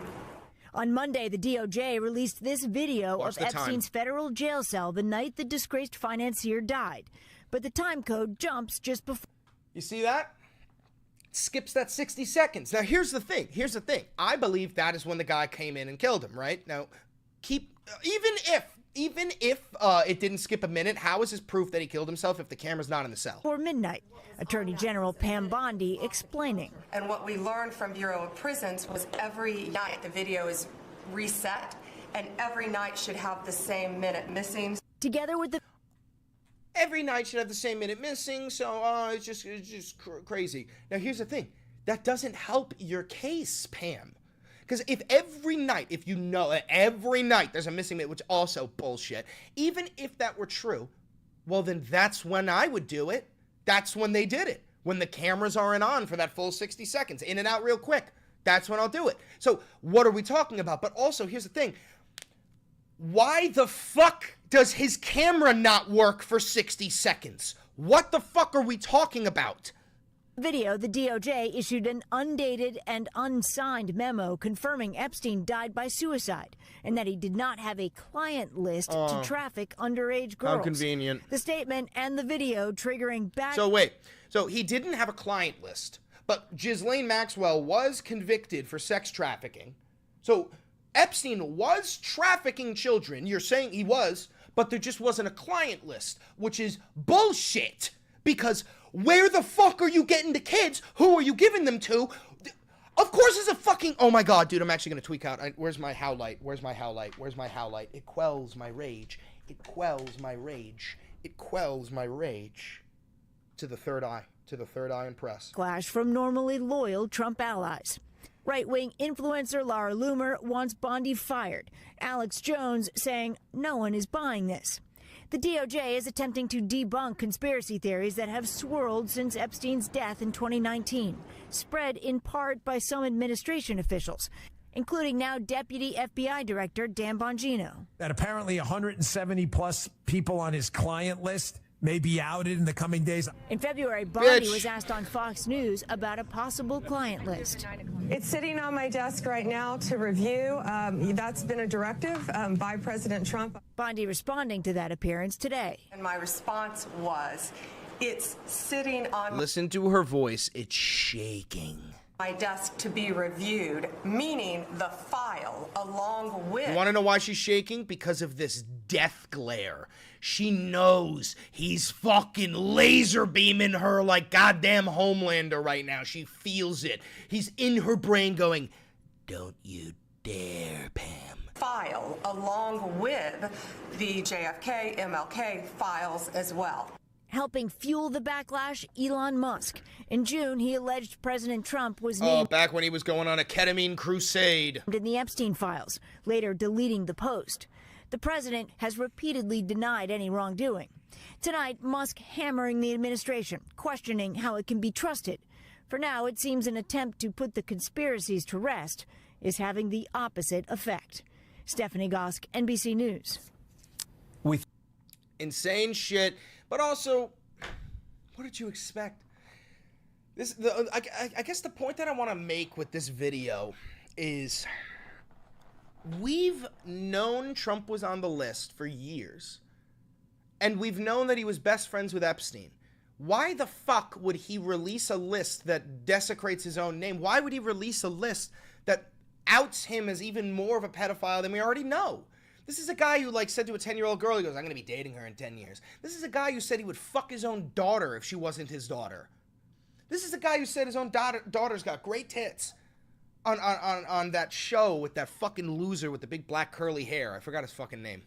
On Monday, the DOJ released this video of Epstein's federal jail cell the night the disgraced financier died. But the time code jumps just before... You see that? It skips that 60 seconds. Now, here's the thing. I believe that is when the guy came in and killed him, right? Now, even if even if it didn't skip a minute, how is this proof that he killed himself if the camera's not in the cell? For midnight, Attorney General Pam Bondi explaining. And what we learned from Bureau of Prisons was every night the video is reset, and every night should have the same minute missing. Together with the... Every night should have the same minute missing, so it's just crazy. Now, here's the thing. That doesn't help your case, Pam. Because if every night, if you know that every night there's a missing minute, which also bullshit, even if that were true, well, then that's when I would do it. That's when they did it. When the cameras aren't on for that full 60 seconds, in and out real quick. That's when I'll do it. So what are we talking about? But also, here's the thing. Why the fuck does his camera not work for 60 seconds? What the fuck are we talking about? Video, the DOJ issued an undated and unsigned memo confirming Epstein died by suicide and that he did not have a client list to traffic underage girls. How convenient. The statement and the video triggering back... So wait, so he didn't have a client list, but Ghislaine Maxwell was convicted for sex trafficking. So Epstein was trafficking children. You're saying he was, but there just wasn't a client list, which is bullshit. Because where the fuck are you getting the kids? Who are you giving them to? Of course it's a fucking... Oh my God, dude, I'm actually going to tweak out. Where's my howlight? Where's my howlight? Where's my howlight? It quells my rage. It quells my rage. It quells my rage. To the third eye. To the third eye and press. Clash from normally loyal Trump allies. Right-wing influencer Laura Loomer wants Bondi fired. Alex Jones saying no one is buying this. The DOJ is attempting to debunk conspiracy theories that have swirled since Epstein's death in 2019, spread in part by some administration officials, including now Deputy FBI Director Dan Bongino. That apparently 170 plus people on his client list may be outed in the coming days. In February, Bondi was asked on Fox News about a possible client list. It's sitting on my desk right now to review. That's been a directive by President Trump. Bondi responding to that appearance today. And my response was, it's sitting on... Listen to her voice. It's shaking. ...my desk to be reviewed, meaning the file along with... You want to know why she's shaking? Because of this death glare. She knows he's fucking laser beaming her like goddamn Homelander right now. She feels it. He's in her brain going, don't you dare, Pam. File along with the JFK, MLK files as well. Helping fuel the backlash, Elon Musk. In June, he alleged President Trump was named... back when he was going on a ketamine crusade. ...in the Epstein files, later deleting the post. The president has repeatedly denied any wrongdoing. Tonight, Musk hammering the administration, questioning how it can be trusted. For now, it seems an attempt to put the conspiracies to rest is having the opposite effect. Stephanie Gosk, NBC News. Insane shit. But also, what did you expect? I guess the point that I want to make with this video is we've known Trump was on the list for years. And we've known that he was best friends with Epstein. Why the fuck would he release a list that desecrates his own name? Why would he release a list that outs him as even more of a pedophile than we already know? This is a guy who, like, said to a 10-year-old girl, he goes, I'm going to be dating her in 10 years. This is a guy who said he would fuck his own daughter if she wasn't his daughter. This is a guy who said his own daughter's got great tits on that show with that fucking loser with the big black curly hair. I forgot his fucking name.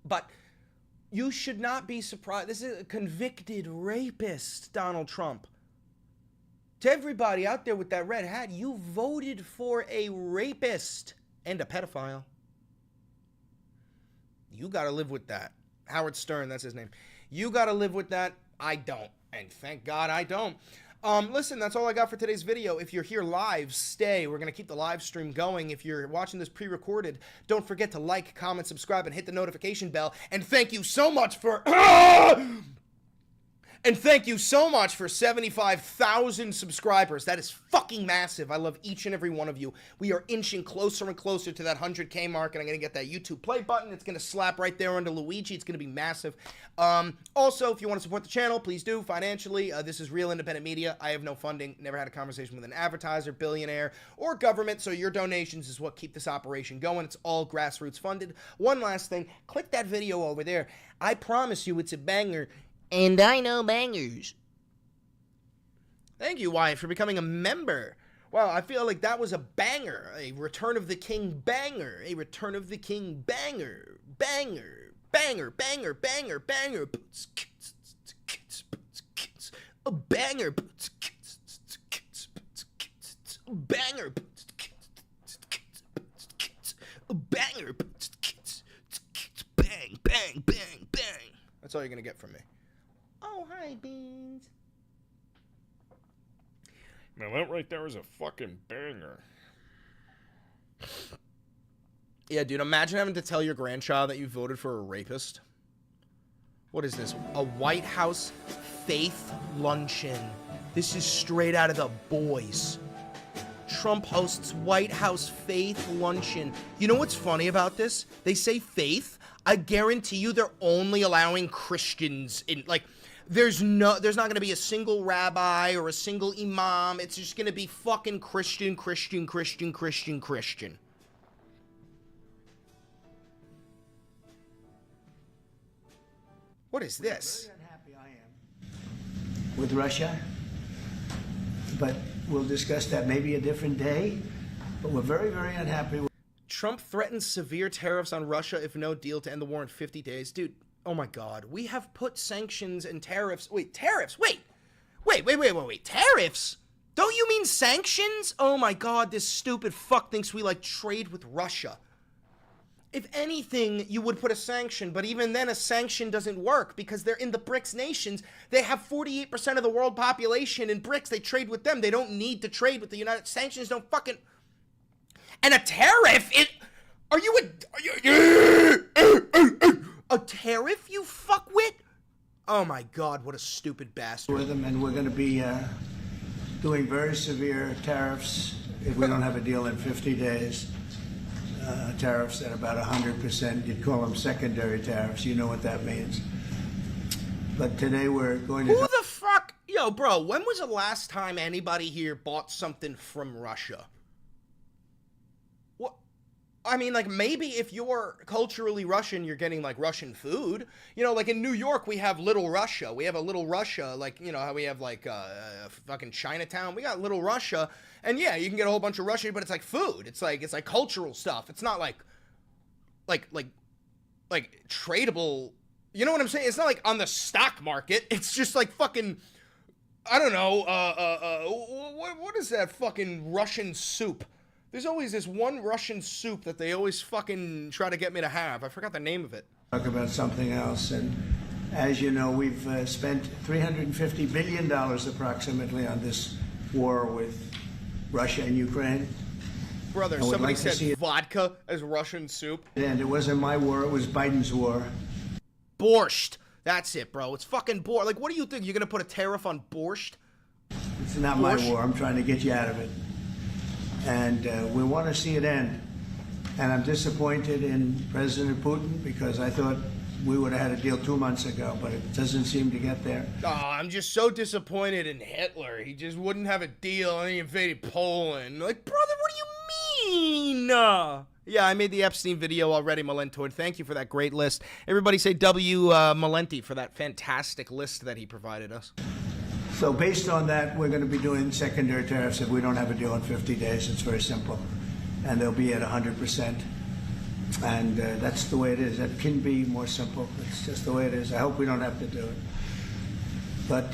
But you should not be surprised. This is a convicted rapist, Donald Trump. To everybody out there with that red hat, you voted for a rapist and a pedophile. You got to live with that. Howard Stern, that's his name. You got to live with that. I don't. And thank God I don't. Listen, that's all I got for today's video. If you're here live, stay. We're going to keep the live stream going. If you're watching this pre-recorded, don't forget to like, comment, subscribe, and hit the notification bell. And thank you so much for... And thank you so much for 75,000 subscribers. That is fucking massive. I love each and every one of you. We are inching closer and closer to that 100K mark, and I'm going to get that YouTube play button. It's going to slap right there under Luigi. It's going to be massive. Also, if you want to support the channel, please do financially. This is real independent media. I have no funding, never had a conversation with an advertiser, billionaire, or government, so your donations is what keep this operation going. It's all grassroots funded. One last thing, click that video over there. I promise you it's a banger. And I know bangers. Thank you, Wyatt, for becoming a member. Wow, I feel like that was a banger. A Return of the King banger. A Return of the King banger. Banger. Banger, banger, banger, banger. A banger. A banger. A banger. Bang, bang, bang, bang. That's all you're going to get from me. Oh, hi, Beans. Now that right there is a fucking banger. Yeah, dude, imagine having to tell your grandchild that you voted for a rapist. What is this? A White House faith luncheon. This is straight out of The Boys. Trump hosts White House faith luncheon. You know what's funny about this? They say faith. I guarantee you they're only allowing Christians in, like, there's not going to be a single rabbi or a single imam. It's just going to be fucking Christian, Christian, Christian, Christian, Christian. What is this? Very unhappy I am with Russia, but we'll discuss that maybe a different day. But we're very, very unhappy. Trump threatens severe tariffs on Russia if no deal to end the war in 50 days. Dude, oh my God. We have put sanctions and tariffs. Wait, tariffs? Wait. Tariffs? Don't you mean sanctions? Oh my God, this stupid fuck thinks we like trade with Russia. If anything, you would put a sanction, but even then a sanction doesn't work because they're in the BRICS nations. They have 48% of the world population in BRICS. They trade with them. They don't need to trade with the United States. Sanctions don't fucking... And a tariff? Are you a tariff, you fuckwit? Oh my God, what a stupid bastard. With them, and we're going to be doing very severe tariffs if we don't have a deal in 50 days. Tariffs at about 100%. You'd call them secondary tariffs. You know what that means. But today we're going to... Who the fuck? Yo, bro, when was the last time anybody here bought something from Russia? I mean, like, maybe if you're culturally Russian, you're getting, like, Russian food. You know, like, in New York, we have Little Russia. We have a Little Russia, like, you know, how we have, like, fucking Chinatown. We got Little Russia. And, yeah, you can get a whole bunch of Russian, but it's, like, food. It's, like, cultural stuff. It's not, like, tradable. You know what I'm saying? It's not, like, on the stock market. It's just, like, fucking, I don't know, what is that fucking Russian soup? There's always this one Russian soup that they always fucking try to get me to have. I forgot the name of it. Talk about something else. And as you know, we've spent $350 billion approximately on this war with Russia and Ukraine. Brother, somebody said vodka as Russian soup. And it wasn't my war, it was Biden's war. Borscht. That's it, bro. It's fucking borscht. Like, what do you think? You're going to put a tariff on borscht? It's not my war. I'm trying to get you out of it. And we want to see it end. And I'm disappointed in President Putin because I thought we would have had a deal 2 months ago, but it doesn't seem to get there. Oh, I'm just so disappointed in Hitler. He just wouldn't have a deal and he invaded Poland. Like, brother, what do you mean? Yeah, I made the Epstein video already, Malentoid. Thank you for that great list. Everybody say W. Malenti for that fantastic list that he provided us. So based on that, we're going to be doing secondary tariffs if we don't have a deal in 50 days. It's very simple. And they'll be at 100%. And that's the way it is. It can be more simple. It's just the way it is. I hope we don't have to do it. But...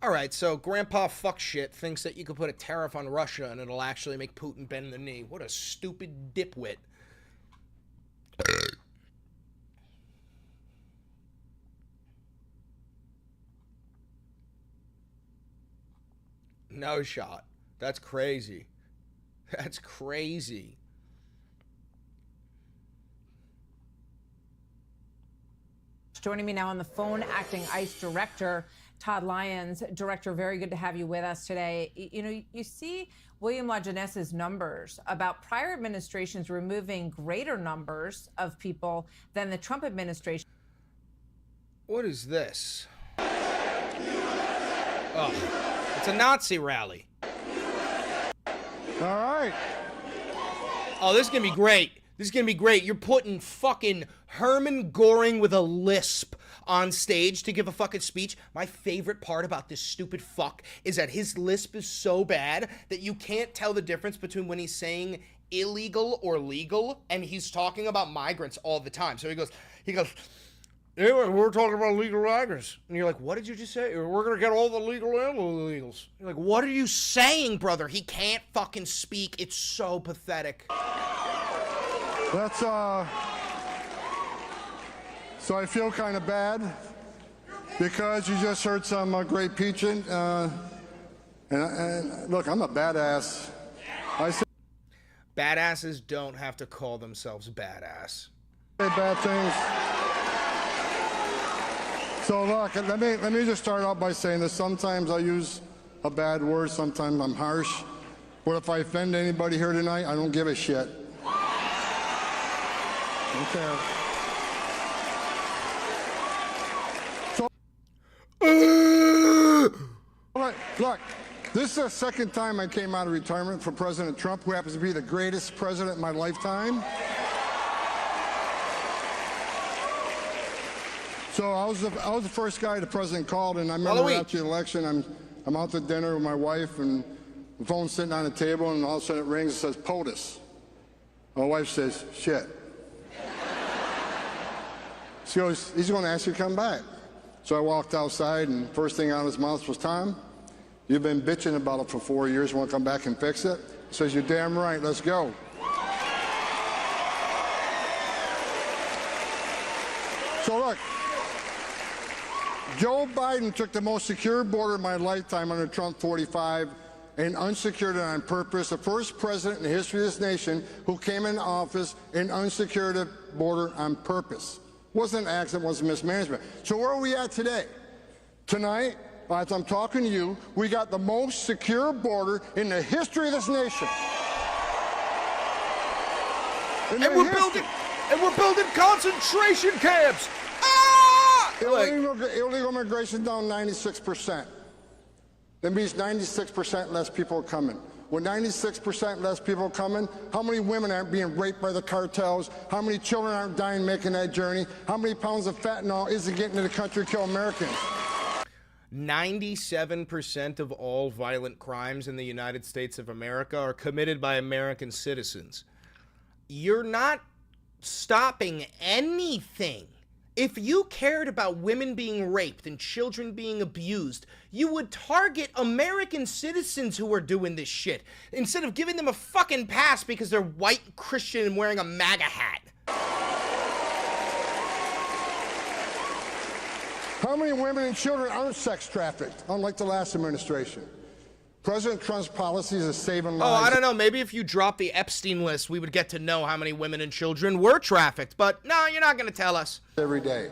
All right, so Grandpa Fuckshit thinks that you could put a tariff on Russia and it'll actually make Putin bend the knee. What a stupid dipwit. No shot. That's crazy. That's crazy. Joining me now on the phone, acting ICE Director Todd Lyons. Director, very good to have you with us today. You know, you see William LaJeunesse numbers about prior administrations removing greater numbers of people than the Trump administration. What is this? Oh, it's a Nazi rally. All right. Oh, this is going to be great. This is going to be great. You're putting fucking Herman Goring with a lisp on stage to give a fucking speech. My favorite part about this stupid fuck is that his lisp is so bad that you can't tell the difference between when he's saying illegal or legal, and he's talking about migrants all the time. So he goes, anyway, we're talking about legal migrants. And you're like, what did you just say? We're going to get all the legal and illegals. You're like, what are you saying, brother? He can't fucking speak. It's so pathetic. That's, so I feel kind of bad because you just heard some great preaching. And look, I'm a badass. Badasses don't have to call themselves badass. Bad things. So look, let me just start out by saying this. Sometimes I use a bad word, sometimes I'm harsh. But if I offend anybody here tonight, I don't give a shit. Okay. So, look, this is the second time I came out of retirement for President Trump, who happens to be the greatest president in my lifetime. So I was the first guy the president called, and I remember after the election, I'm out to dinner with my wife, and the phone's sitting on the table, and all of a sudden it rings and says, POTUS. My wife says, shit. She goes, he's going to ask you to come back. So I walked outside, and first thing out of his mouth was, Tom, you've been bitching about it for 4 years. You want to come back and fix it? He says, you're damn right. Let's go. So look, Joe Biden took the most secure border of my lifetime under Trump 45 and unsecured it on purpose. The first president in the history of this nation who came into office and unsecured a border on purpose. Wasn't an accident, wasn't mismanagement. So where are we at today? Tonight, as I'm talking to you, we got the most secure border in the history of this nation. And we're building concentration camps. Ah! Illegal immigration down 96%. That means 96% less people are coming. With 96% less people coming, how many women aren't being raped by the cartels? How many children aren't dying making that journey? How many pounds of fentanyl isn't getting to the country to kill Americans? 97% of all violent crimes in the United States of America are committed by American citizens. You're not stopping anything. If you cared about women being raped and children being abused, you would target American citizens who are doing this shit instead of giving them a fucking pass because they're white, Christian, and wearing a MAGA hat. How many women and children aren't sex trafficked, unlike the last administration? President Trump's policies are saving lives. Oh, I don't know. Maybe if you drop the Epstein list, we would get to know how many women and children were trafficked. But no, you're not going to tell us. Every day.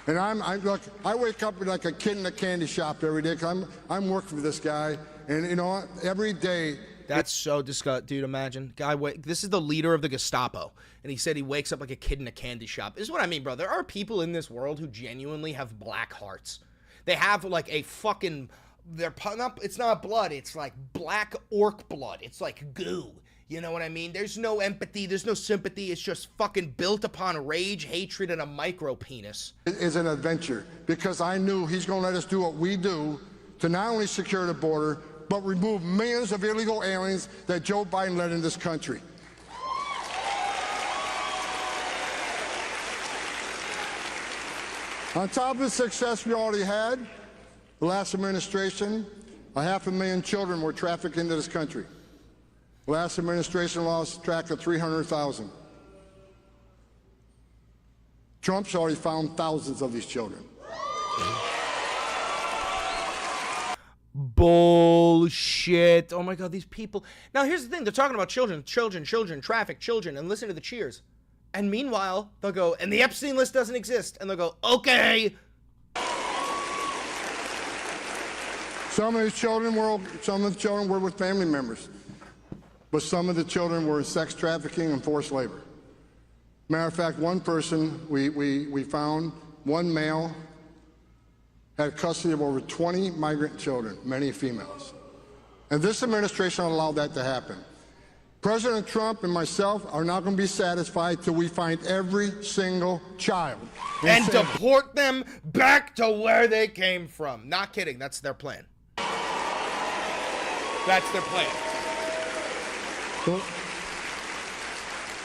And look, I wake up like a kid in a candy shop every day because I'm working for this guy. And you know what? Every day. That's so disgusting, dude. Imagine. This is the leader of the Gestapo. And he said he wakes up like a kid in a candy shop. This is what I mean, bro. There are people in this world who genuinely have black hearts. They have like a fucking... it's not blood, it's like black orc blood. It's like goo. You know what I mean? There's no empathy, there's no sympathy. It's just fucking built upon rage, hatred, and a micro penis. It is an adventure because I knew he's going to let us do what we do to not only secure the border, but remove millions of illegal aliens that Joe Biden led in this country. On top of the success we already had, the last administration, 500,000 children were trafficked into this country. The last administration lost track of 300,000. Trump's already found thousands of these children. Bullshit. Oh my God, these people. Now here's the thing. They're talking about children, traffic children, and listen to the cheers. And meanwhile, they'll go, and the Epstein list doesn't exist. And they'll go, okay. Some of the children were with family members. But some of the children were in sex trafficking and forced labor. Matter of fact, one person we found, one male, had custody of over 20 migrant children, many females. And this administration allowed that to happen. President Trump and myself are not going to be satisfied till we find every single child. And deport them back to where they came from. Not kidding, that's their plan. That's their plan.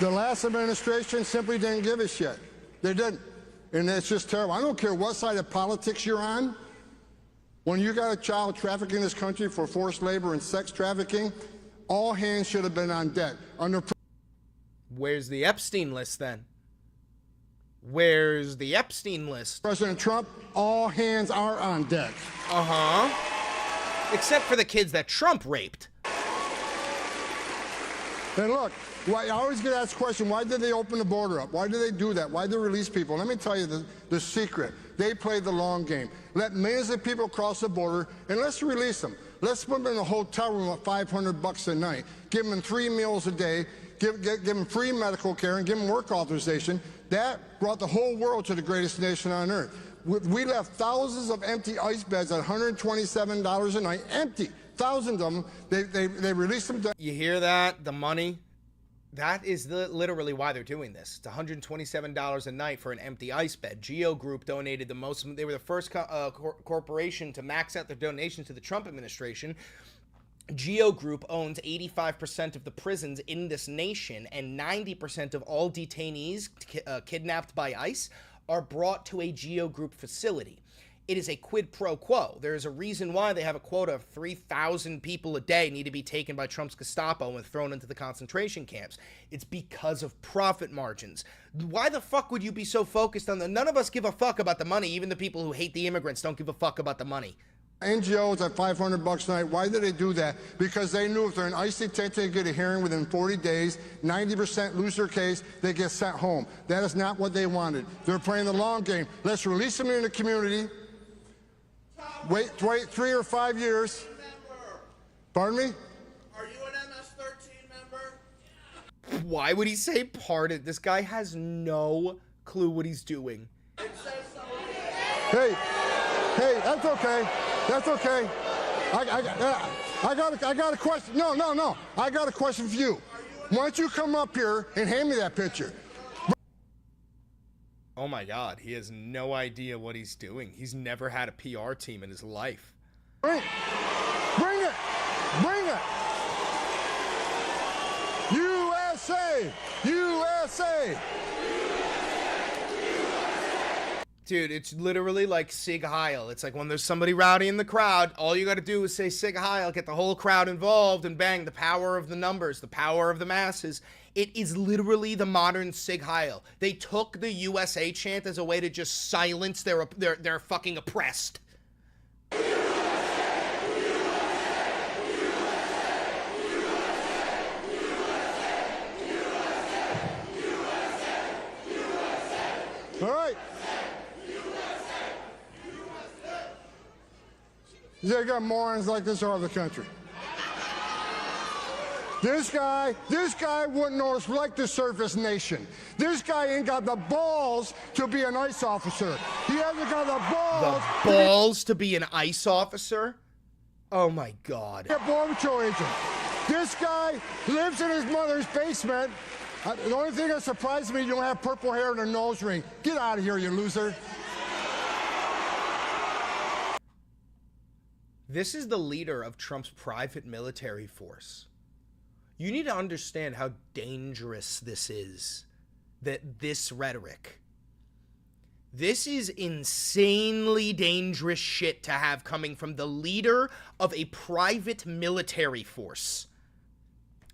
The last administration simply didn't give a shit. They didn't. And it's just terrible. I don't care what side of politics you're on. When you got a child trafficked in this country for forced labor and sex trafficking, all hands should have been on deck. Where's the Epstein list then? Where's the Epstein list? President Trump, all hands are on deck. Except for the kids that Trump raped. And look, I always get asked the question, why did they open the border up? Why did they do that? Why did they release people? Let me tell you the secret. They played the long game. Let millions of people cross the border, and let's release them. Let's put them in a hotel room at $500 a night. Give them 3 meals a day. Give them free medical care and give them work authorization. That brought the whole world to the greatest nation on earth. We left thousands of empty ICE beds at $127 a night, empty. Thousands of them. They released them. You hear that? The money? That is literally why they're doing this. It's $127 a night for an empty ICE bed. Geo Group donated the most. They were the first corporation to max out their donations to the Trump administration. Geo Group owns 85% of the prisons in this nation, and 90% of all detainees kidnapped by ICE are brought to a Geo Group facility. It is a quid pro quo. There is a reason why they have a quota of 3,000 people a day need to be taken by Trump's Gestapo and thrown into the concentration camps. It's because of profit margins. Why the fuck would you be so focused on none of us give a fuck about the money. Even the people who hate the immigrants don't give a fuck about the money. NGOs at $500 a night. Why did they do that? Because they knew if they're in ICE detention, they get a hearing within 40 days, 90% lose their case, they get sent home. That is not what they wanted. They're playing the long game. Let's release them in the community. Wait 3 or 5 years. Pardon me? Are you an MS-13 member? Why would he say pardon? This guy has no clue what he's doing. Hey, that's okay. That's okay. I got a question. No. I got a question for you. Why don't you come up here and hand me that picture? Oh my God, he has no idea what he's doing. He's never had a PR team in his life. Bring it! USA! USA! Dude, it's literally like Sig Heil. It's like when there's somebody rowdy in the crowd, all you got to do is say Sig Heil, get the whole crowd involved, and bang, the power of the numbers, the power of the masses. It is literally the modern Sig Heil. They took the USA chant as a way to just silence their fucking oppressed. All right. You got morons like this all over the country. This guy wouldn't know it's like to serve his nation. This guy ain't got the balls to be an ICE officer. He hasn't got the balls. The balls to be an ICE officer? Oh my God. A Border Patrol agent. This guy lives in his mother's basement. The only thing that surprises me, you don't have purple hair and a nose ring. Get out of here, you loser. This is the leader of Trump's private military force. You need to understand how dangerous this is, this rhetoric. This is insanely dangerous shit to have coming from the leader of a private military force.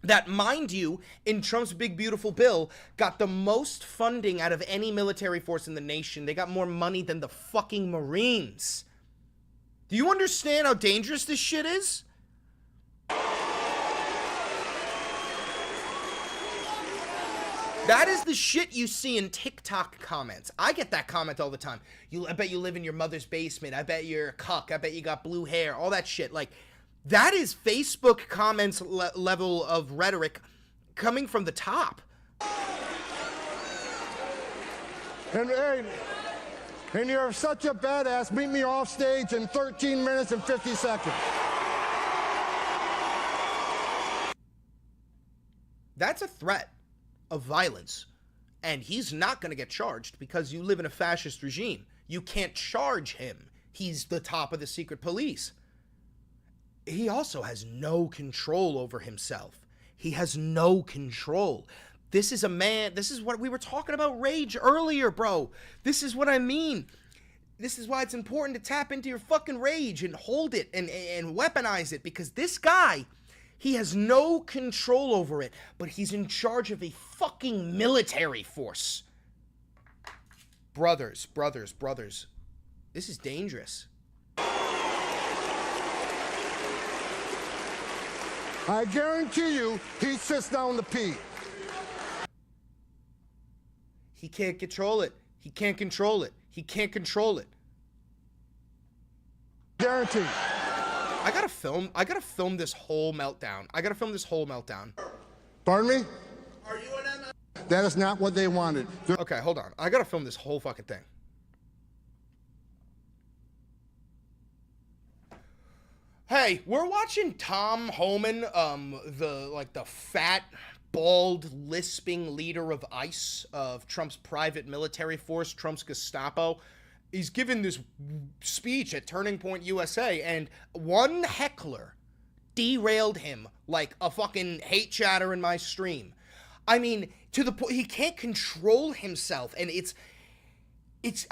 That, mind you, in Trump's big beautiful bill, got the most funding out of any military force in the nation. They got more money than the fucking Marines. Do you understand how dangerous this shit is? That is the shit you see in TikTok comments. I get that comment all the time. I bet you live in your mother's basement. I bet you're a cuck. I bet you got blue hair. All that shit. Like, that is Facebook comments level of rhetoric coming from the top. And you're such a badass. Meet me off stage in 13 minutes and 50 seconds. That's a threat of violence. And he's not going to get charged because you live in a fascist regime. You can't charge him. He's the top of the secret police. He also has no control over himself. He has no control. This is a man, this is what we were talking about rage earlier, bro. This is what I mean. This is why it's important to tap into your fucking rage and hold it and weaponize it, because this guy, he has no control over it, but he's in charge of a fucking military force. Brothers, this is dangerous. I guarantee you, he sits down to pee. He can't control it. He can't control it. He can't control it. Guaranteed. I gotta film this whole meltdown. Pardon me? Are you an MS? That is not what they wanted. Okay, hold on. I gotta film this whole fucking thing. Hey, we're watching Tom Homan, the fat, bald, lisping leader of ICE, of Trump's private military force, Trump's Gestapo. He's given this speech at Turning Point USA, and one heckler derailed him like a fucking hate chatter in my stream. I mean, to the point he can't control himself, and it's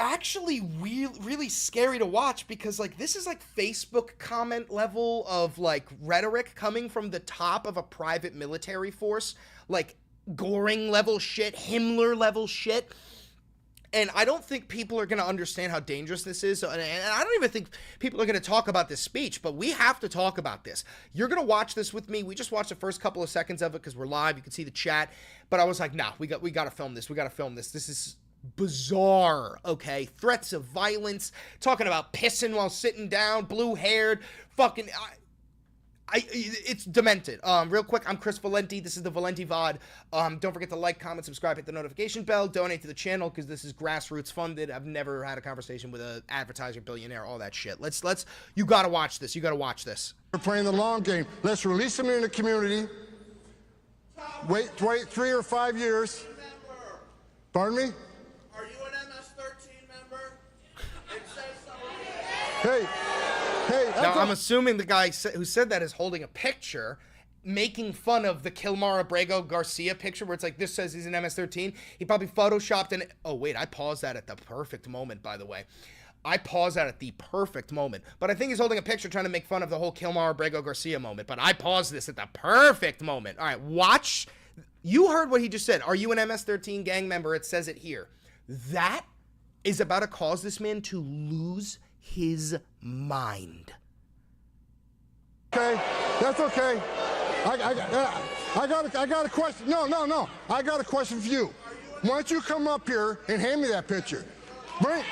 actually really scary to watch, because like this is like Facebook comment level of like rhetoric coming from the top of a private military force, like Goring level shit, Himmler level shit. And I don't think people are going to understand how dangerous this is. And I don't even think people are going to talk about this speech, but we have to talk about this. You're going to watch this with me. We just watched the first couple of seconds of it because we're live. You can see the chat. But I was like, nah, we got to film this. We got to film this. This is bizarre, okay? Threats of violence, talking about pissing while sitting down, blue-haired, fucking... it's demented. Real quick, I'm Chris Valenti. This is the Valenti VOD. Don't forget to like, comment, subscribe, hit the notification bell, donate to the channel, because this is grassroots funded. I've never had a conversation with an advertiser, billionaire, all that shit. You gotta watch this. You gotta watch this. We're playing the long game. Let's release them in the community. Wait 3 or 5 years. Pardon me? Are you an MS-13 member? It says so. Hey, now, I'm assuming the guy who said that is holding a picture, making fun of the Kilmar Abrego Garcia picture, where it's like, this says he's an MS-13. He probably photoshopped an... Oh, wait, I paused that at the perfect moment, by the way. I paused that at the perfect moment. But I think he's holding a picture trying to make fun of the whole Kilmar Abrego Garcia moment. But I paused this at the perfect moment. All right, watch. You heard what he just said. Are you an MS-13 gang member? It says it here. That is about to cause this man to lose his mind. Okay, that's okay. I got a question. No. I got a question for you. Why don't you come up here and hand me that picture? Bring it.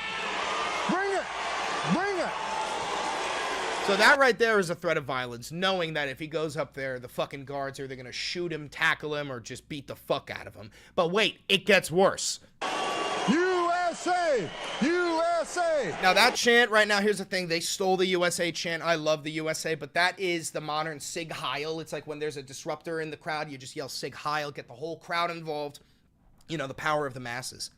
So that right there is a threat of violence, knowing that if he goes up there, the fucking guards are either going to shoot him, tackle him, or just beat the fuck out of him. But wait, it gets worse. USA! Now that chant right now, here's the thing. They stole the USA chant. I love the USA, but that is the modern Sig Heil. It's like when there's a disruptor in the crowd, you just yell Sig Heil, get the whole crowd involved. You know, the power of the masses.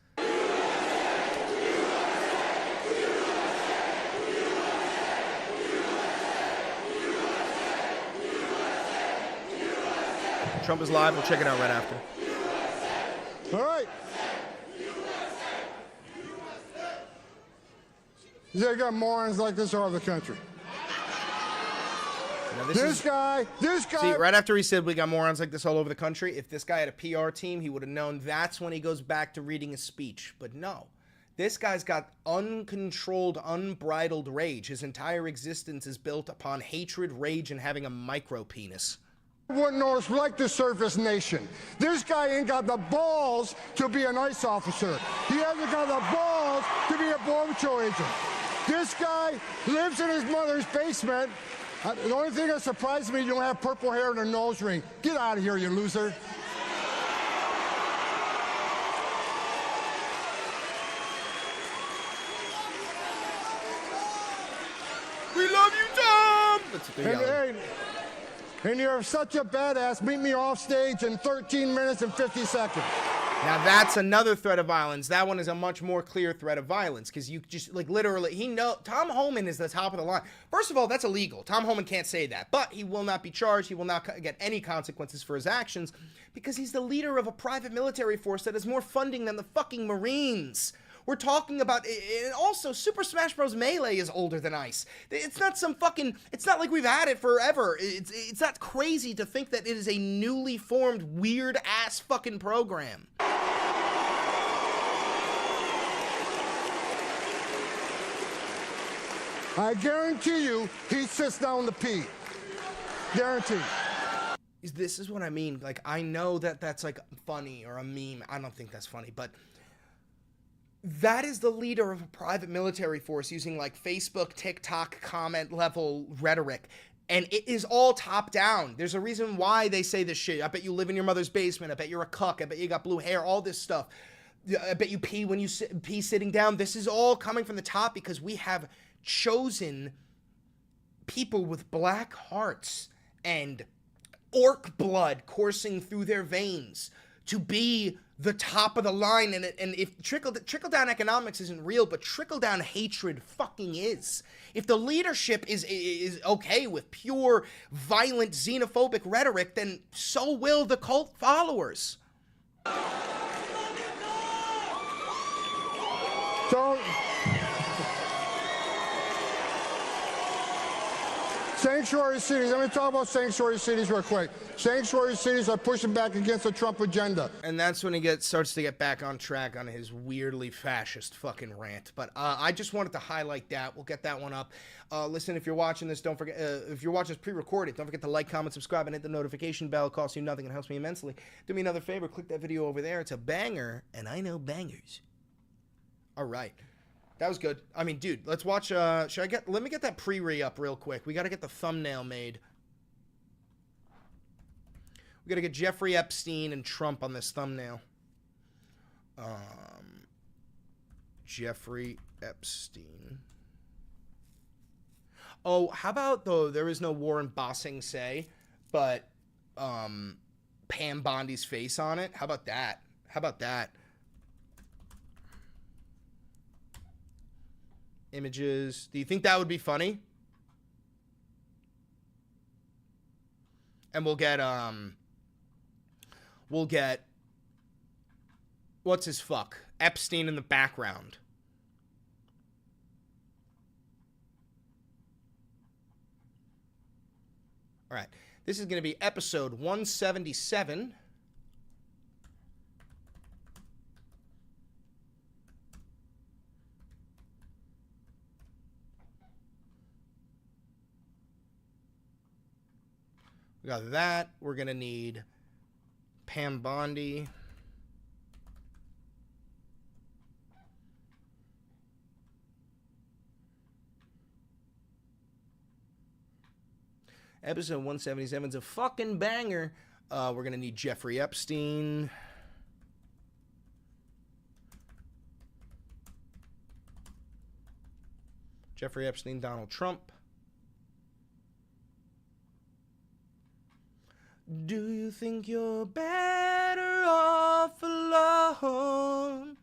Trump is live. We'll check it out right after. All right. You got morons like this all over the country. Now this guy. See, right after he said we got morons like this all over the country, if this guy had a PR team, he would have known that's when he goes back to reading his speech. But no. This guy's got uncontrolled, unbridled rage. His entire existence is built upon hatred, rage, and having a micro penis. Wouldn't know us like the surface nation. This guy ain't got the balls to be an ICE officer. He hasn't got the balls to be a Border Patrol agent. This guy lives in his mother's basement. The only thing that surprises me, you don't have purple hair and a nose ring. Get out of here, you loser. We love you, Tom! That's what they're yelling. And you're such a badass. Meet me off stage in 13 minutes and 50 seconds. Now that's another threat of violence. That one is a much more clear threat of violence because you just like literally Tom Homan is the top of the line. First of all, that's illegal. Tom Homan can't say that, but he will not be charged. He will not get any consequences for his actions because he's the leader of a private military force that has more funding than the fucking Marines. We're talking about, and also Super Smash Bros. Melee is older than ICE. It's not some fucking, it's not like we've had it forever. It's not crazy to think that it is a newly formed weird ass fucking program. I guarantee you, he sits down to pee. Guaranteed. This is what I mean. Like, I know that that's like funny or a meme. I don't think that's funny, but that is the leader of a private military force using like Facebook, TikTok, comment level rhetoric. And it is all top down. There's a reason why they say this shit. I bet you live in your mother's basement. I bet you're a cuck. I bet you got blue hair, all this stuff. I bet you pee when you pee sitting down. This is all coming from the top because we have chosen people with black hearts and orc blood coursing through their veins to be the top of the line. And if trickle down economics isn't real, but trickle down hatred fucking is. If the leadership is okay with pure violent xenophobic rhetoric, then so will the cult followers. So, sanctuary cities. Let me talk about sanctuary cities real quick. Sanctuary cities are pushing back against the Trump agenda. And that's when he starts to get back on track on his weirdly fascist fucking rant. But I just wanted to highlight that. We'll get that one up. Listen, if you're watching this, don't forget, if you're watching this pre-recorded, don't forget to like, comment, subscribe, and hit the notification bell. It costs you nothing and helps me immensely. Do me another favor, click that video over there. It's a banger, and I know bangers. All right. That was good. I mean, dude, let's watch, let me get that pre-re up real quick. We got to get the thumbnail made. We got to get Jeffrey Epstein and Trump on this thumbnail. Jeffrey Epstein. Oh, how about, though, there is no war in Bossing Say, but, Pam Bondi's face on it? How about that? How about that? Images. Do you think that would be funny? And we'll get what's his fuck? Epstein in the background. All right. This is going to be episode 177. We got that. We're going to need Pam Bondi. Episode 177 is a fucking banger. We're going to need Jeffrey Epstein. Jeffrey Epstein, Donald Trump. Do you think you're better off alone?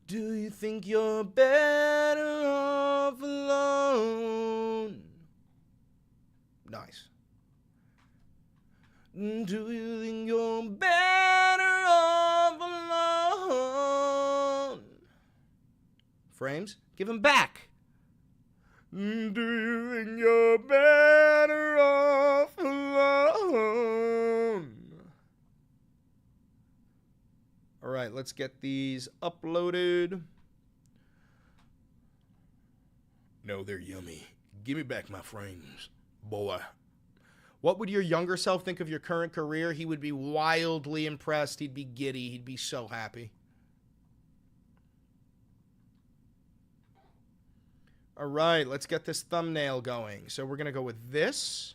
Do you think you're better off alone? Nice. Do you think you're better off alone? Frames, give him back. Do you think you're better off alone? All right, let's get these uploaded. No, they're yummy. Give me back my frames, boy. What would your younger self think of your current career? He would be wildly impressed. He'd be giddy. He'd be so happy. All right, let's get this thumbnail going. So we're going to go with this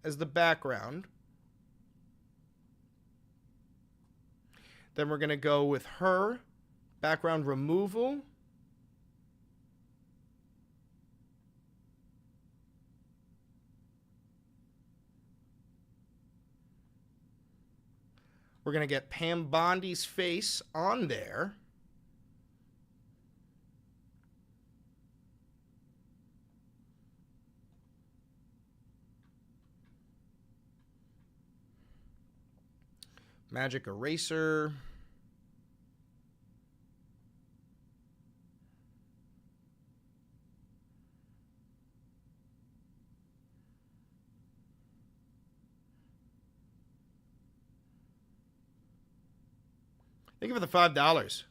as the background. Then we're going to go with her, background removal. We're going to get Pam Bondi's face on there. Magic eraser. Thank you for the $5.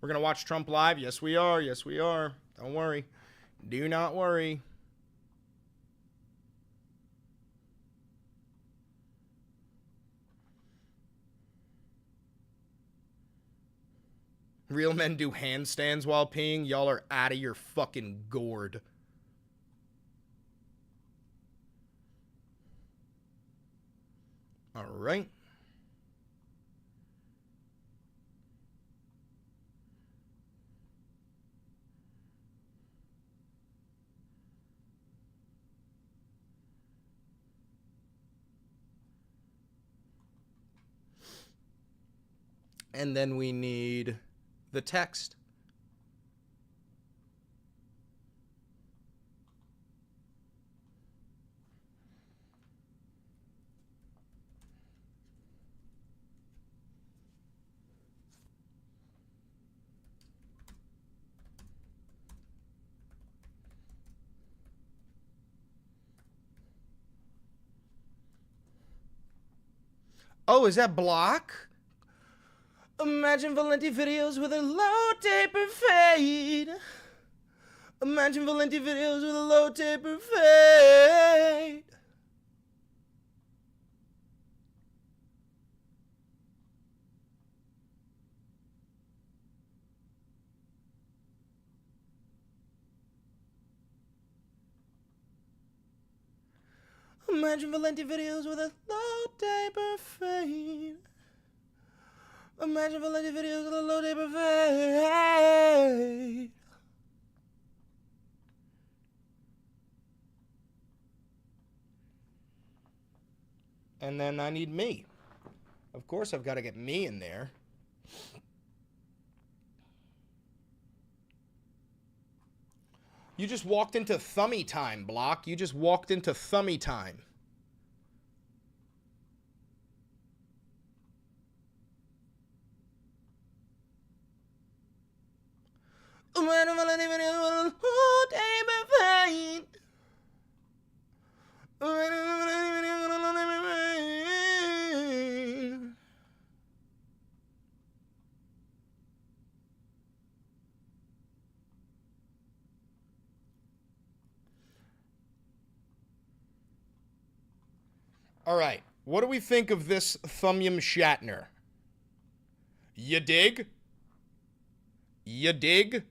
We're going to watch Trump live. Yes, we are. Yes, we are. Don't worry. Do not worry. Real men do handstands while peeing. Y'all are out of your fucking gourd. All right. And then we need the text. Oh, is that block? Imagine Valenti videos with a low taper fade. Imagine Valenti videos with a low taper fade. Imagine Valenti videos with a low taper fade. Imagine Valenti videos with a low taper fade. And then I need me. Of course, I've got to get me in there. You just walked into thummy time, Block. You just walked into thummy time. All right, what do we think of this Thumbum Shatner? You dig? You dig?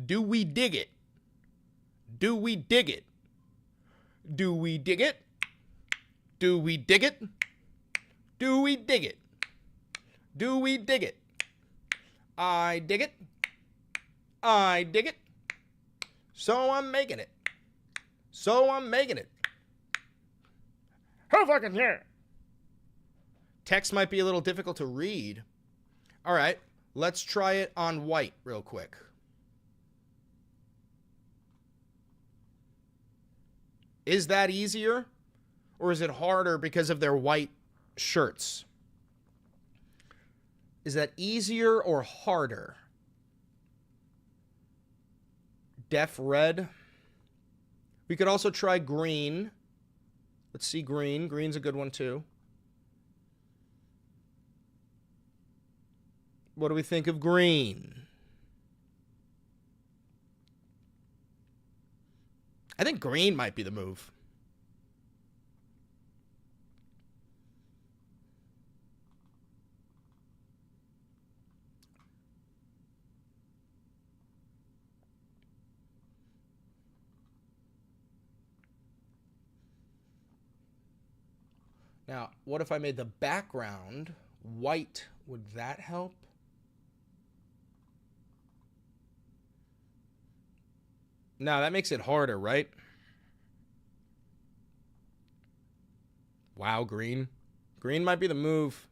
Do we dig it? Do we dig it? Do we dig it? Do we dig it? Do we dig it? Do we dig it? I dig it. I dig it. So I'm making it. So I'm making it. Who fucking here? Text might be a little difficult to read. All right, let's try it on white real quick. Is that easier? Or is it harder because of their white shirts? Is that easier or harder? Def red. We could also try green. Let's see green. Green's a good one too. What do we think of green? I think green might be the move. Now, what if I made the background white? Would that help? No, that makes it harder, right? Wow, green. Green might be the move.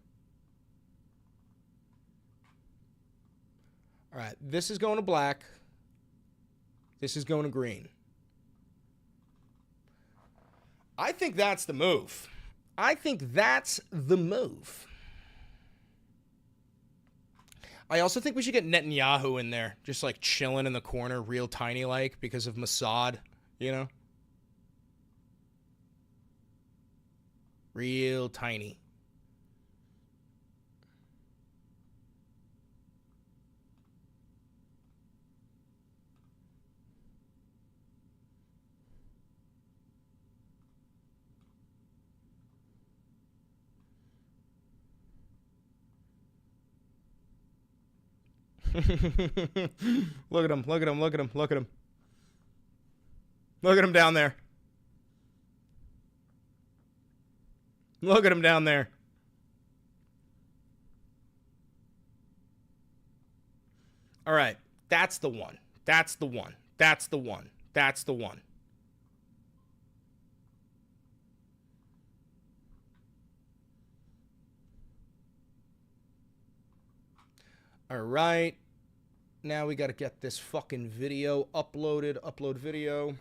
All right, this is going to black. This is going to green. I think that's the move. I think that's the move. I also think we should get Netanyahu in there, just like chilling in the corner, real tiny like, because of Mossad, you know? Real tiny. Look at him, look at him, look at him, look at him. Look at him down there. Look at him down there. All right, that's the one. That's the one. That's the one. That's the one. All right. Now we got to get this fucking video uploaded. Upload video.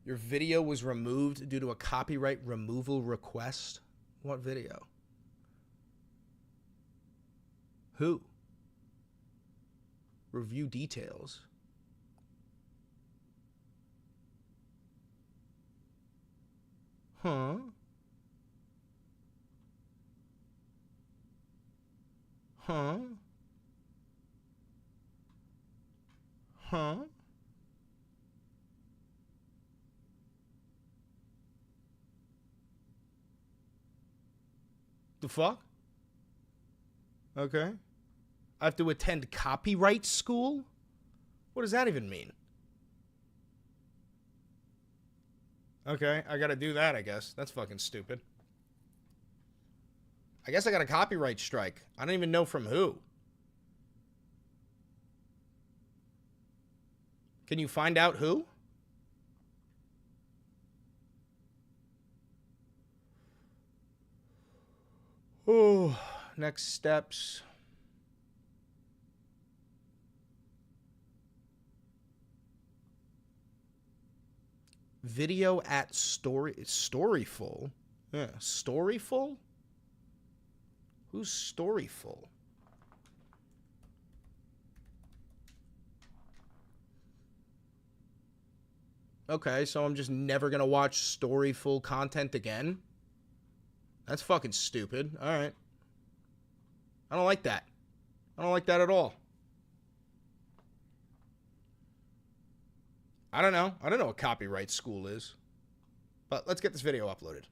Your video was removed due to a copyright removal request. What video? Who? Review details. Huh? Huh? Huh? The fuck? Okay. I have to attend copyright school? What does that even mean? Okay, I gotta do that, I guess. That's fucking stupid. I guess I got a copyright strike. I don't even know from who. Can you find out who? Oh, next steps. Video at Storyful. Yeah, Storyful? Who's Storyful? Okay, so I'm just never gonna watch Storyful content again? That's fucking stupid. Alright. I don't like that. I don't like that at all. I don't know. I don't know what copyright school is. But let's get this video uploaded.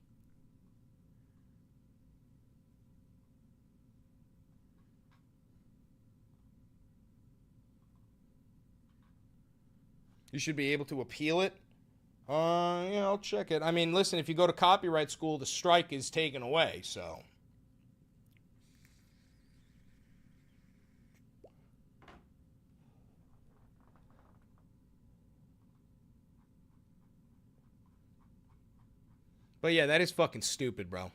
You should be able to appeal it. Yeah, I'll check it. I mean, listen, if you go to copyright school, the strike is taken away, so. But yeah, that is fucking stupid, bro.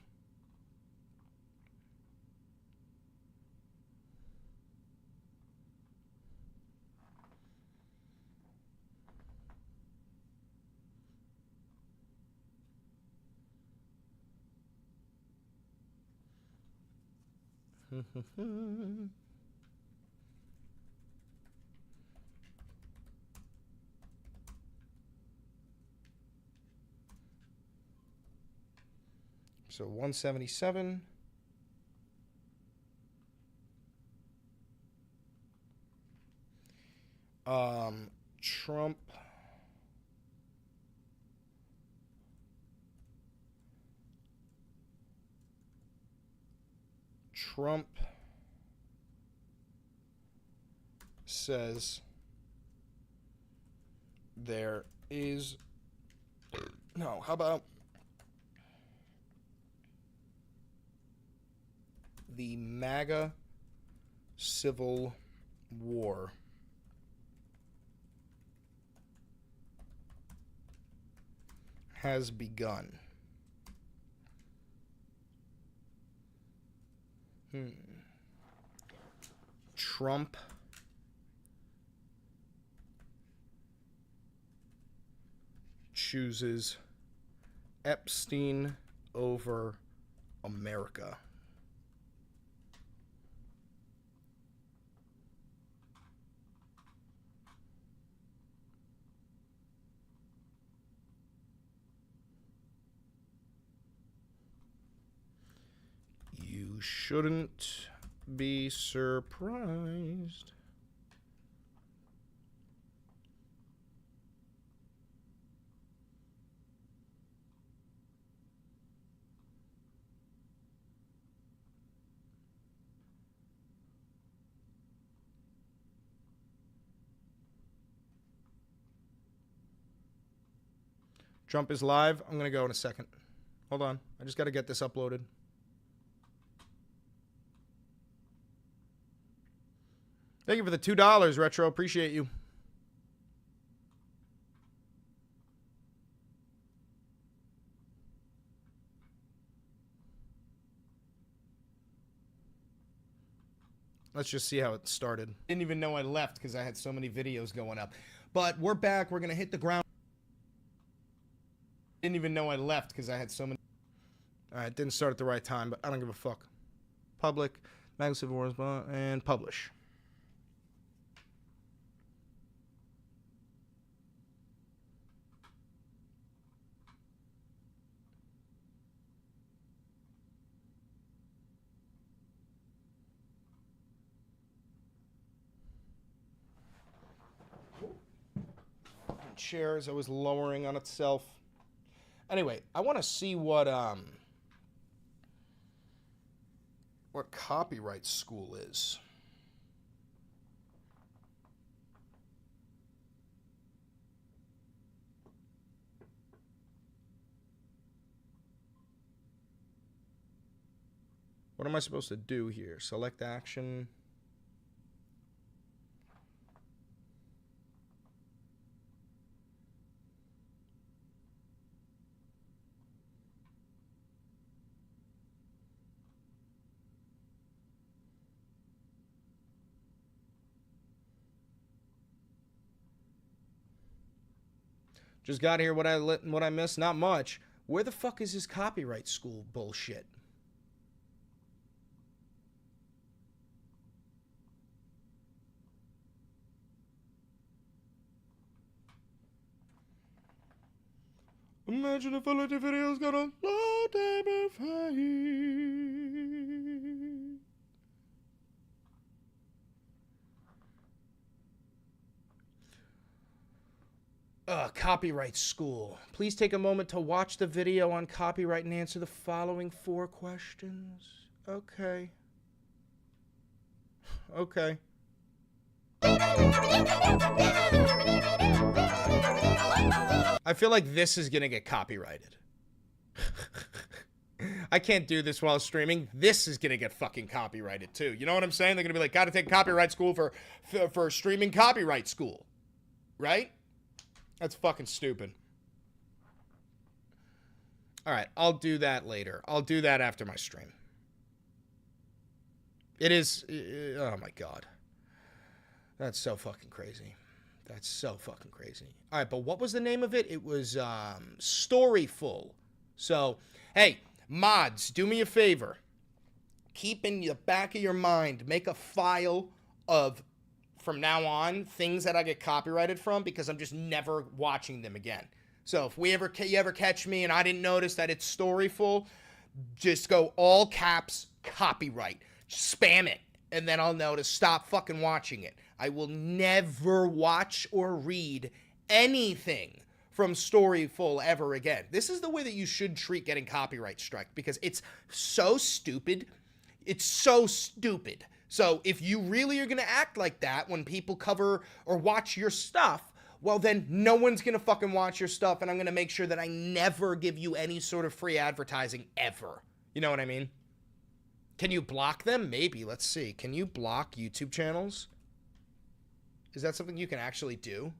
So 177. Trump says there is no, how about the MAGA Civil War has begun. Trump chooses Epstein over America. You shouldn't be surprised. Trump is live. I'm going to go in a second. Hold on. I just got to get this uploaded. Thank you for the $2, Retro. Appreciate you. Let's just see how it started. Didn't even know I left because I had so many videos going up. But we're back. We're going to hit the ground. Didn't even know I left because I had so many. All right, didn't start at the right time, but I don't give a fuck. Public, MAGA Civil War, and publish. Chair is always lowering on itself. Anyway, I want to see what copyright school is. What am I supposed to do here? Select action. Just got here. What I missed? Not much. Where the fuck is this copyright school bullshit? Imagine if all of the videos got a low time copyright school. Please take a moment to watch the video on copyright and answer the following 4 questions. Okay. Okay. I feel like this is gonna get copyrighted. I can't do this while streaming. This is gonna get fucking copyrighted too. You know what I'm saying? They're gonna be like, gotta take copyright school for streaming copyright school. Right? That's fucking stupid. All right, I'll do that later. I'll do that after my stream. It is, oh my God. That's so fucking crazy. That's so fucking crazy. All right, but what was the name of it? It was Storyful. So, hey, mods, do me a favor. Keep in the back of your mind, make a file of, from now on, things that I get copyrighted from, because I'm just never watching them again. So if you ever catch me and I didn't notice that it's Storyful, just go all caps, copyright, spam it, and then I'll know to stop fucking watching it. I will never watch or read anything from Storyful ever again. This is the way that you should treat getting copyright struck, because it's so stupid. It's so stupid. So if you really are going to act like that when people cover or watch your stuff, well, then no one's going to fucking watch your stuff, and I'm going to make sure that I never give you any sort of free advertising ever. You know what I mean? Can you block them? Maybe. Let's see. Can you block YouTube channels? Is that something you can actually do?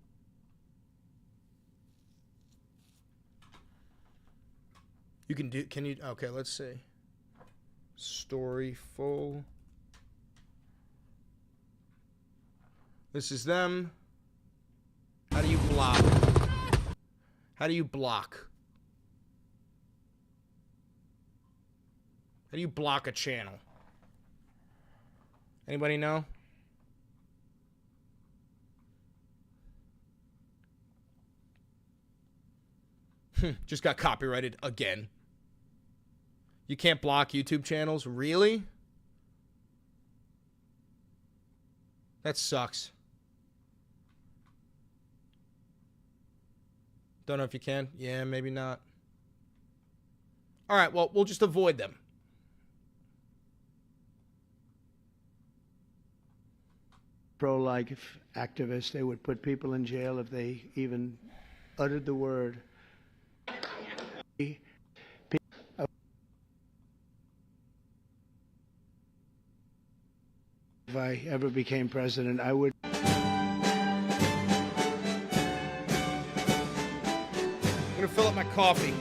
You can do, can you, okay, let's see. Storyful. This is them. How do you block? How do you block? How do you block a channel? Anybody know? Just got copyrighted again. You can't block YouTube channels? Really? That sucks. Don't know if you can. Yeah, maybe not. All right, well, we'll just avoid them. Pro-life activists, they would put people in jail if they even uttered the word. If I ever became president, I would. I'm gonna fill up my coffee.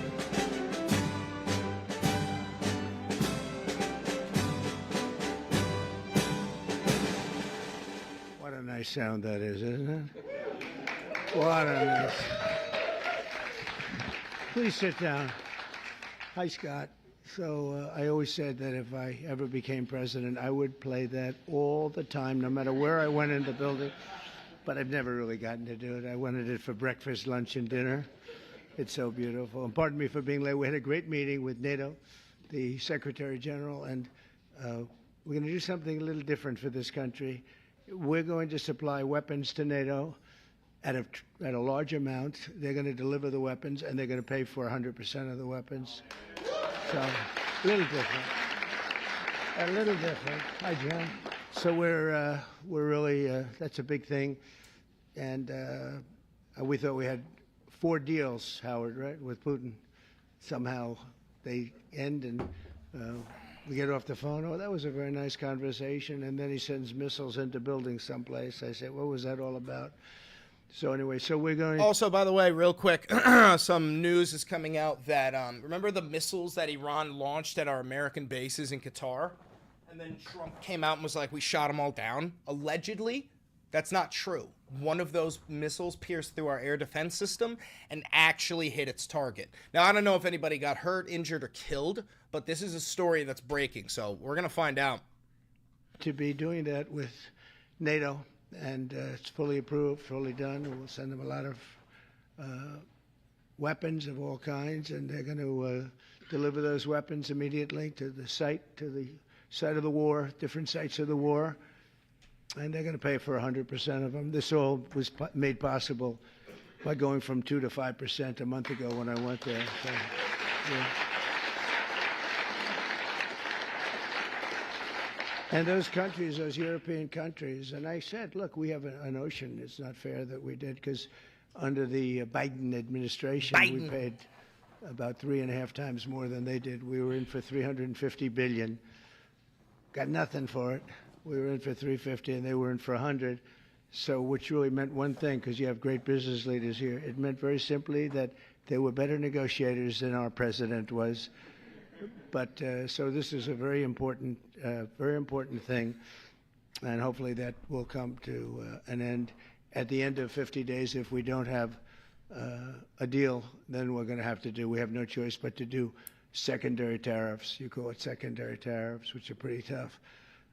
What a nice sound that is, isn't it? What a nice. Please sit down. Hi, Scott. So I always said that if I ever became president, I would play that all the time, no matter where I went in the building. But I've never really gotten to do it. I wanted it for breakfast, lunch, and dinner. It's so beautiful. And pardon me for being late. We had a great meeting with NATO, the Secretary General, and we're going to do something a little different for this country. We're going to supply weapons to NATO at a large amount. They're going to deliver the weapons, and they're going to pay for 100% of the weapons. So, a little different. A little different. Hi, John. So we're really, that's a big thing. And we thought we had 4 deals, Howard, right, with Putin. Somehow they end and we get off the phone. Oh, that was a very nice conversation. And then he sends missiles into buildings someplace. I said, what was that all about? So anyway, so we're going. Also, by the way, real quick, some news is coming out that remember the missiles that Iran launched at our American bases in Qatar, and then Trump came out and was like, "We shot them all down." Allegedly, that's not true. One of those missiles pierced through our air defense system and actually hit its target. Now, I don't know if anybody got hurt, injured, or killed, but this is a story that's breaking, so we're gonna find out. To be doing that with NATO. And it's fully approved, fully done. And we'll send them a lot of weapons of all kinds, and they're going to deliver those weapons immediately to the site of the war, different sites of the war, and they're going to pay for 100% of them. This all was made possible by going from 2 to 5% a month ago when I went there. So, yeah. And those countries, those European countries, and I said, look, we have an ocean. It's not fair that we did, because under the Biden administration, we paid about 3.5 times more than they did. We were in for $350 billion. Got nothing for it. We were in for $350, and they were in for $100. So, which really meant one thing, because you have great business leaders here. It meant very simply that they were better negotiators than our president was. But so this is a very important thing, and hopefully that will come to an end at the end of 50 days. If we don't have a deal, then we're going to have to do. We have no choice but to do secondary tariffs. You call it secondary tariffs, which are pretty tough,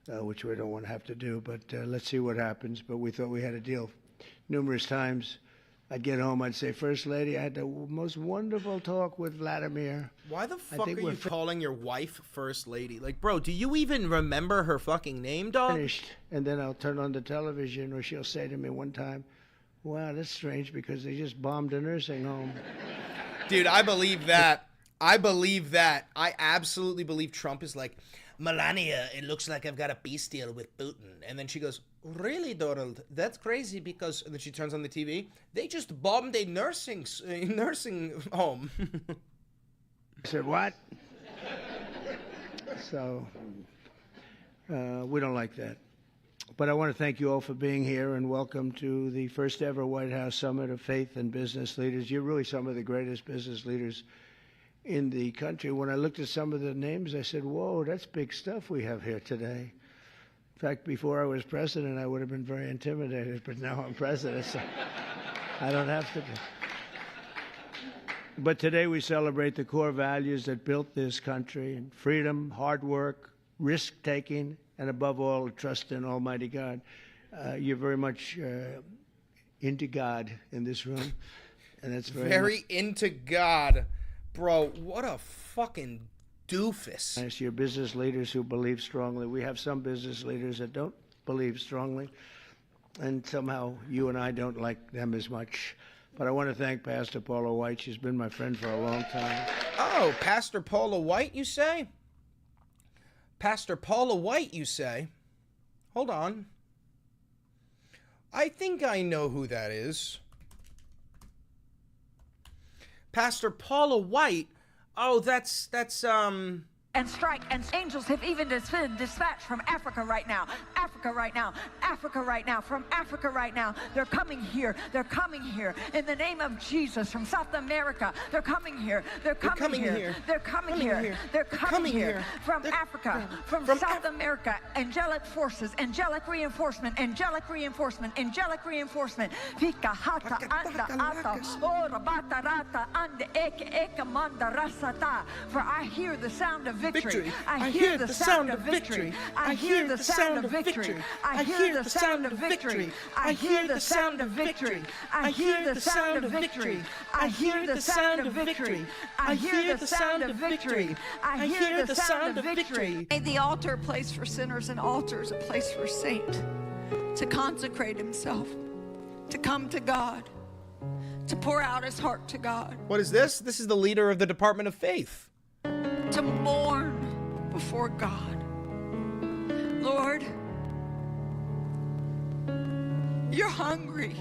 which we don't want to have to do. But let's see what happens. But we thought we had a deal numerous times. I'd get home, I'd say, First Lady, I had the most wonderful talk with Vladimir. Why the fuck are you calling your wife First Lady? Like, bro, do you even remember her fucking name, dog? Finished. And then I'll turn on the television, or she'll say to me one time, wow, that's strange because they just bombed a nursing home. Dude, I believe that. I believe that. I absolutely believe Trump is like, Melania, it looks like I've got a peace deal with Putin. And then she goes, really, Donald? That's crazy because... And then she turns on the TV. They just bombed a nursing home. I said, what? So, we don't like that. But I want to thank you all for being here and welcome to the first ever White House Summit of Faith and Business Leaders. You're really some of the greatest business leaders in the country. When I looked at some of the names, I said, whoa, that's big stuff we have here today. In fact, before I was president, I would have been very intimidated, but now I'm president, so I don't have to be. But today we celebrate the core values that built this country: freedom, hard work, risk-taking, and above all, trust in Almighty God. You're very much into God in this room, and that's very into God. Bro, what a fucking doofus. Nice. You're business leaders who believe strongly. We have some business leaders that don't believe strongly, and somehow you and I don't like them as much. But I want to thank Pastor Paula White. She's been my friend for a long time. Oh, Pastor Paula White, you say? Pastor Paula White, you say? Hold on. I think I know who that is. Pastor Paula White. Oh, that's And strike, and angels have even been dispatched from Africa right now. Africa right now. Africa right now. From Africa right now. They're coming here. They're coming here. In the name of Jesus. From South America. They're coming here. They're coming here. They're coming here. They're coming here. From Africa. From South America. Angelic forces. Angelic reinforcement. Angelic reinforcement. Angelic reinforcement. Vika hata anda ata. Ora batarata anda eke manda rasata. For I hear the sound of victory. I hear the sound of victory. I hear the sound of victory. I hear the sound of victory. I hear the sound of victory. I hear the sound of victory. I hear the sound of victory. I hear the sound of victory. I hear the sound of victory. Made the altar a place for sinners and altars a place for a saint to consecrate himself, to come to God, to pour out his heart to God. What is this? This is the leader of the Department of Faith. To mourn before God. Lord, you're hungry.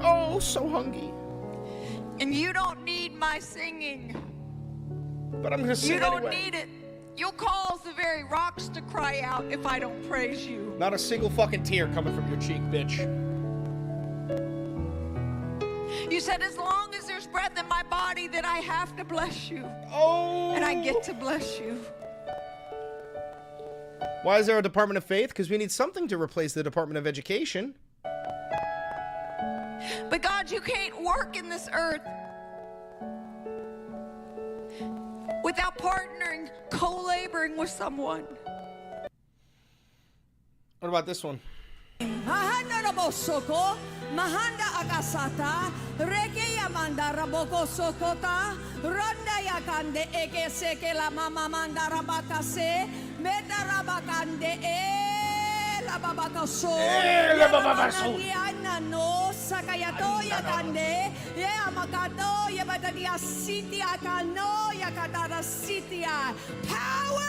Oh, so hungry. And you don't need my singing. But I'm going to sing You don't anyway. need it. You'll cause the very rocks to cry out if I don't praise you. Not a single fucking tear coming from your cheek, bitch. You said as long as there's breath in my body that I have to bless you. Oh. And I get to bless you. Why is there a Department of Faith? Because we need something to replace the Department of Education. But God, you can't work in this earth without partnering, co-laboring with someone. What about this one? Mahanda rabosoko, mahanda akasata, reke yamanda raboko sokota, ronda yakande eke seke la mama manda rabakase, meta rabakande la babakaso, la babakaso. Yana no sakayato yakande, ya makato yabatadia city akano yakatara city power.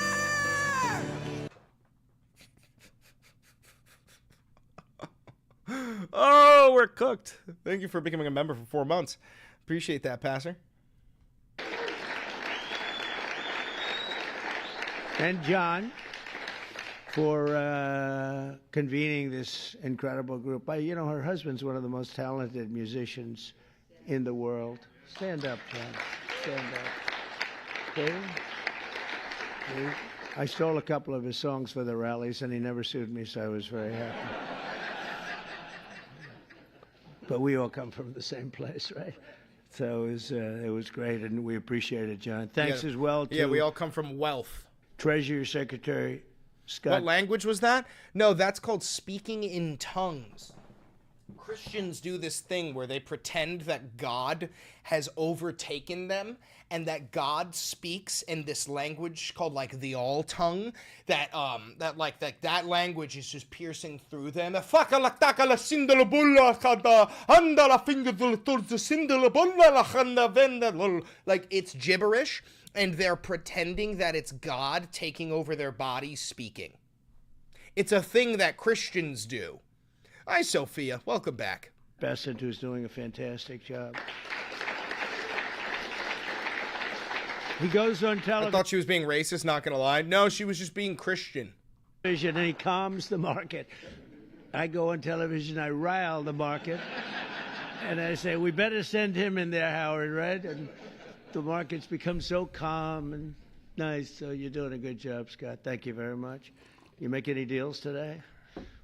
Oh, we're cooked. Thank you for becoming a member for 4 months. Appreciate that, Pastor. And John for convening this incredible group. You know, her husband's one of the most talented musicians in the world. Stand up, John. Stand up. Okay? I stole a couple of his songs for the rallies, and he never sued me, so I was very happy. But we all come from the same place, right? So it was great, and we appreciate it, John. Thanks as well to... Yeah, we all come from wealth. Treasury Secretary Scott... What language was that? No, that's called speaking in tongues. Christians do this thing where they pretend that God has overtaken them and that God speaks in this language called like the all tongue that language is just piercing through them. Like it's gibberish, and they're pretending that it's God taking over their body speaking. It's a thing that Christians do. Hi, Sophia. Welcome back. Bessent, who's doing a fantastic job. He goes on television. I thought she was being racist, not going to lie. No, she was just being Christian. And he calms the market. I go on television, I rile the market, and I say, we better send him in there, Howard, right? And the market's become so calm and nice. So you're doing a good job, Scott. Thank you very much. You make any deals today?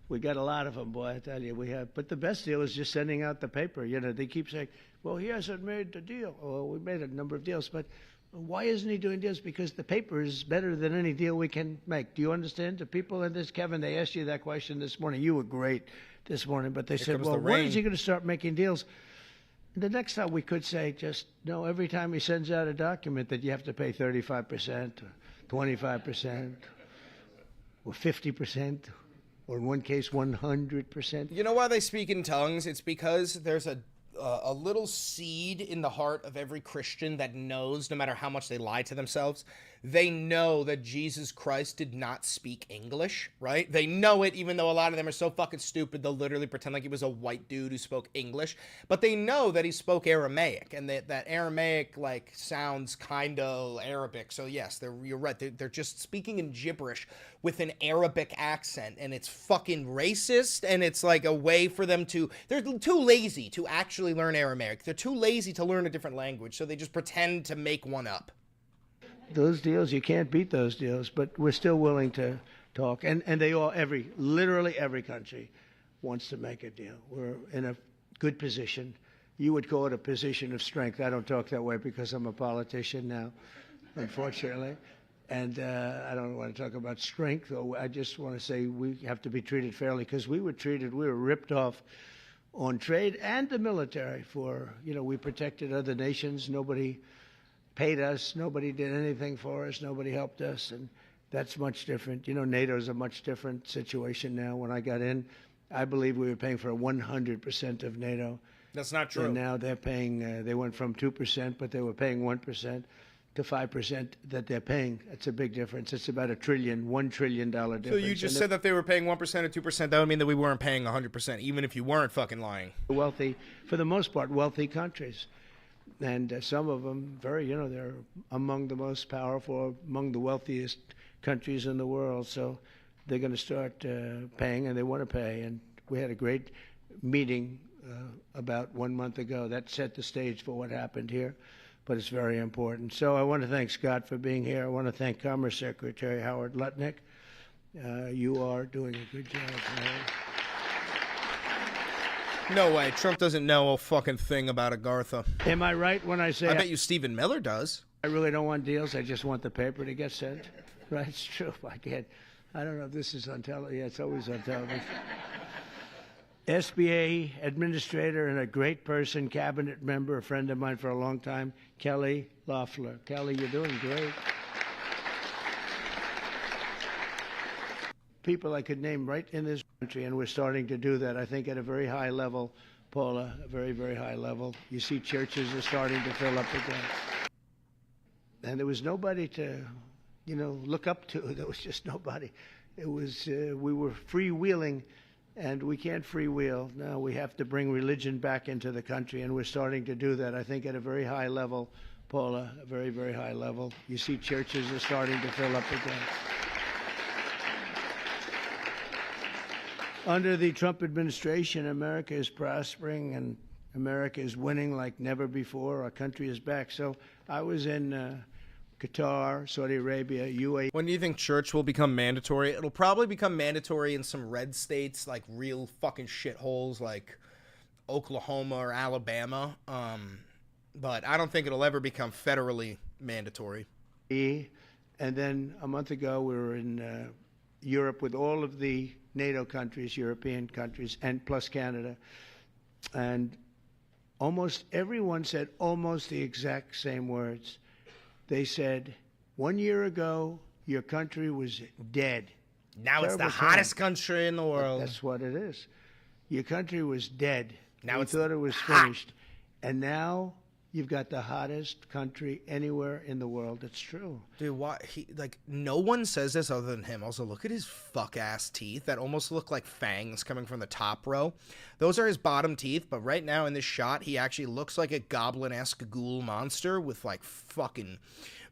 We got a lot of them, boy, I tell you. We have. But the best deal is just sending out the paper. You know, they keep saying, well, he hasn't made the deal. Well, we made a number of deals, but why isn't he doing deals? Because the paper is better than any deal we can make. Do you understand? The people in this, Kevin, they asked you that question this morning. You were great this morning, but they said, well, when is he going to start making deals? The next time we could say, just, no, every time he sends out a document that you have to pay 35% or 25% or 50%. Or in one case, 100%. You know why they speak in tongues? It's because there's a little seed in the heart of every Christian that knows, no matter how much they lie to themselves, they know that Jesus Christ did not speak English, right? They know it, even though a lot of them are so fucking stupid, they'll literally pretend like he was a white dude who spoke English. But they know that he spoke Aramaic, and that Aramaic, like, sounds kind of Arabic. So yes, you're right. They're just speaking in gibberish with an Arabic accent, and it's fucking racist, and it's like a way for them to... They're too lazy to actually learn Aramaic. They're too lazy to learn a different language, so they just pretend to make one up. Those deals, you can't beat those deals, but we're still willing to talk. And they all, literally every country wants to make a deal. We're in a good position. You would call it a position of strength. I don't talk that way because I'm a politician now, unfortunately. And I don't want to talk about strength. I just want to say we have to be treated fairly because we were ripped off on trade and the military for, we protected other nations. Nobody paid us. Nobody did anything for us. Nobody helped us. And that's much different. NATO's a much different situation now. When I got in, I believe we were paying for 100% of NATO. That's not true. And now they're paying, they went from 2%, but they were paying 1%. To 5% that they're paying. That's a big difference. It's about $1 trillion difference. So you just said that they were paying 1% or 2%. That would mean that we weren't paying 100%, even if you weren't fucking lying. Wealthy, for the most part, wealthy countries. And some of them, they're among the most powerful, among the wealthiest countries in the world. So they're going to start paying, and they want to pay. And we had a great meeting about 1 month ago. That set the stage for what happened here. But it's very important. So I want to thank Scott for being here. I want to thank Commerce Secretary Howard Lutnick. You are doing a good job, Howard. No way. Trump doesn't know a fucking thing about Agartha. Am I right when I say... I bet you Stephen Miller does. I really don't want deals. I just want the paper to get sent. Right? It's true. I don't know if this is on television. Yeah, it's always on television. SBA administrator and a great person, cabinet member, a friend of mine for a long time, Kelly Loeffler. Kelly, you're doing great. People I could name right in this country, and we're starting to do that, I think, at a very high level, Paula, a very, very high level. You see churches are starting to fill up again. And there was nobody to, look up to. There was just nobody. It was, we were freewheeling. And we can't freewheel. Now we have to bring religion back into the country, and we're starting to do that, I think, at a very high level, Paula, a very, very high level. You see churches are starting to fill up again. Under the Trump administration, America is prospering, and America is winning like never before. Our country is back. So I was in Qatar, Saudi Arabia, UAE. When do you think church will become mandatory? It'll probably become mandatory in some red states, like real fucking shitholes like Oklahoma or Alabama. But I don't think it'll ever become federally mandatory. And then a month ago, we were in Europe with all of the NATO countries, European countries, and plus Canada. And almost everyone said almost the exact same words. They said, 1 year ago, your country was dead. Now it's the hottest country in the world. That's what it is. Your country was dead. Now we thought it was finished. And now you've got the hottest country anywhere in the world. It's true. Dude, why no one says this other than him. Also, look at his fuck ass teeth that almost look like fangs coming from the top row. Those are his bottom teeth, but right now in this shot, he actually looks like a goblin-esque ghoul monster with like fucking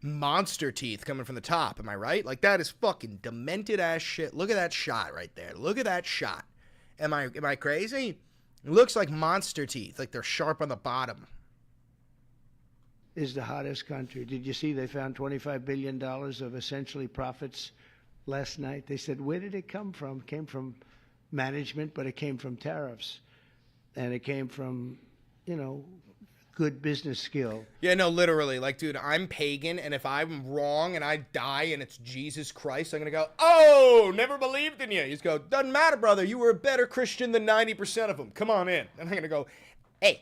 monster teeth coming from the top. Am I right? Like, that is fucking demented ass shit. Look at that shot right there. Look at that shot. Am I crazy? It looks like monster teeth, like they're sharp on the bottom. Is the hottest country. Did you see they found $25 billion of essentially profits last night? They said, where did it come from? It came from management, but it came from tariffs. And it came from, good business skill. Yeah, no, literally. Like, dude, I'm pagan, and if I'm wrong and I die and it's Jesus Christ, I'm going to go, oh, never believed in you. He's go, doesn't matter, brother. You were a better Christian than 90% of them. Come on in. And I'm going to go, hey.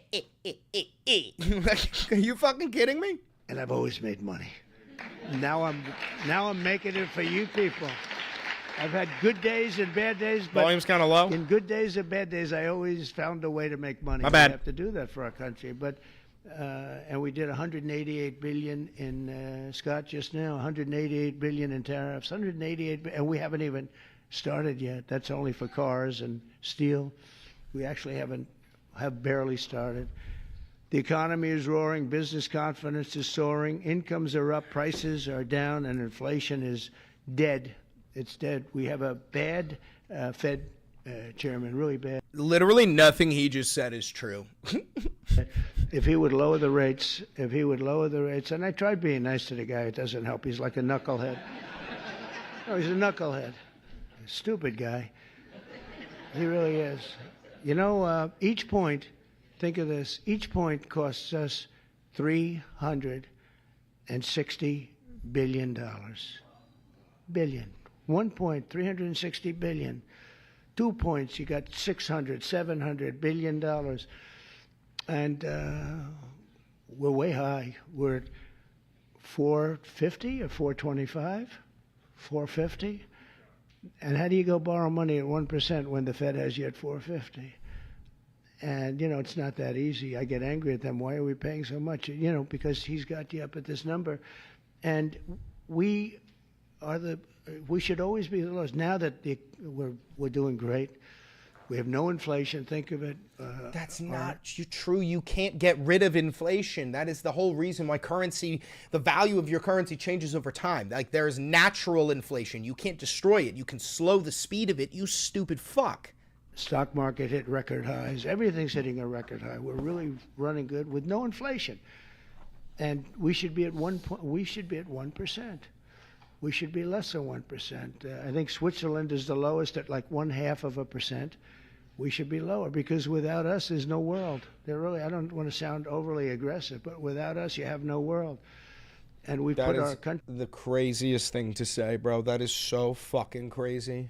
Are you fucking kidding me? And I've always made money. Now I'm making it for you people. I've had good days and bad days, but volume's kind of low. In good days and bad days, I always found a way to make money. My bad. We have to do that for our country, but and we did 188 billion in Scott just now, 188 billion in tariffs, 188, and we haven't even started yet. That's only for cars and steel. We actually have barely started. The economy is roaring, business confidence is soaring, incomes are up, prices are down, and inflation is dead. It's dead. We have a bad Fed chairman, really bad. Literally nothing he just said is true. If he would lower the rates, and I tried being nice to the guy, it doesn't help. He's like a knucklehead. No, he's a knucklehead. A stupid guy. He really is. Each point, think of this, each point costs us $360 billion. Billion. 1 point, $360 billion. 2 points, you got $700 billion. And we're way high. We're at 450 or 425, 450. And how do you go borrow money at 1% when the Fed has you at 450? And, it's not that easy. I get angry at them. Why are we paying so much? Because he's got you up at this number. And we should always be the lowest. Now that we're doing great, we have no inflation. Think of it. That's not true. You can't get rid of inflation. That is the whole reason why the value of your currency changes over time. Like, there is natural inflation. You can't destroy it. You can slow the speed of it, you stupid fuck. Stock market hit record highs. Everything's hitting a record high. We're really running good with no inflation. And we should be at 1%. We should be less than 1%. I think Switzerland is the lowest at like 0.5%. We should be lower because without us, there's no world. I don't want to sound overly aggressive, but without us, you have no world. And we put our country the craziest thing to say, bro. That is so fucking crazy.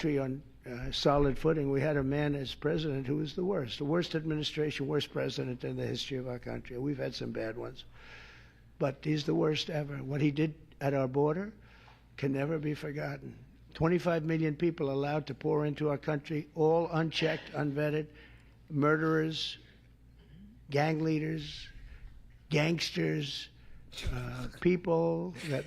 On solid footing. We had a man as president who was the worst administration, worst president in the history of our country. We've had some bad ones, but he's the worst ever. What he did at our border can never be forgotten. 25 million people allowed to pour into our country, all unchecked, unvetted, murderers, gang leaders, gangsters, people that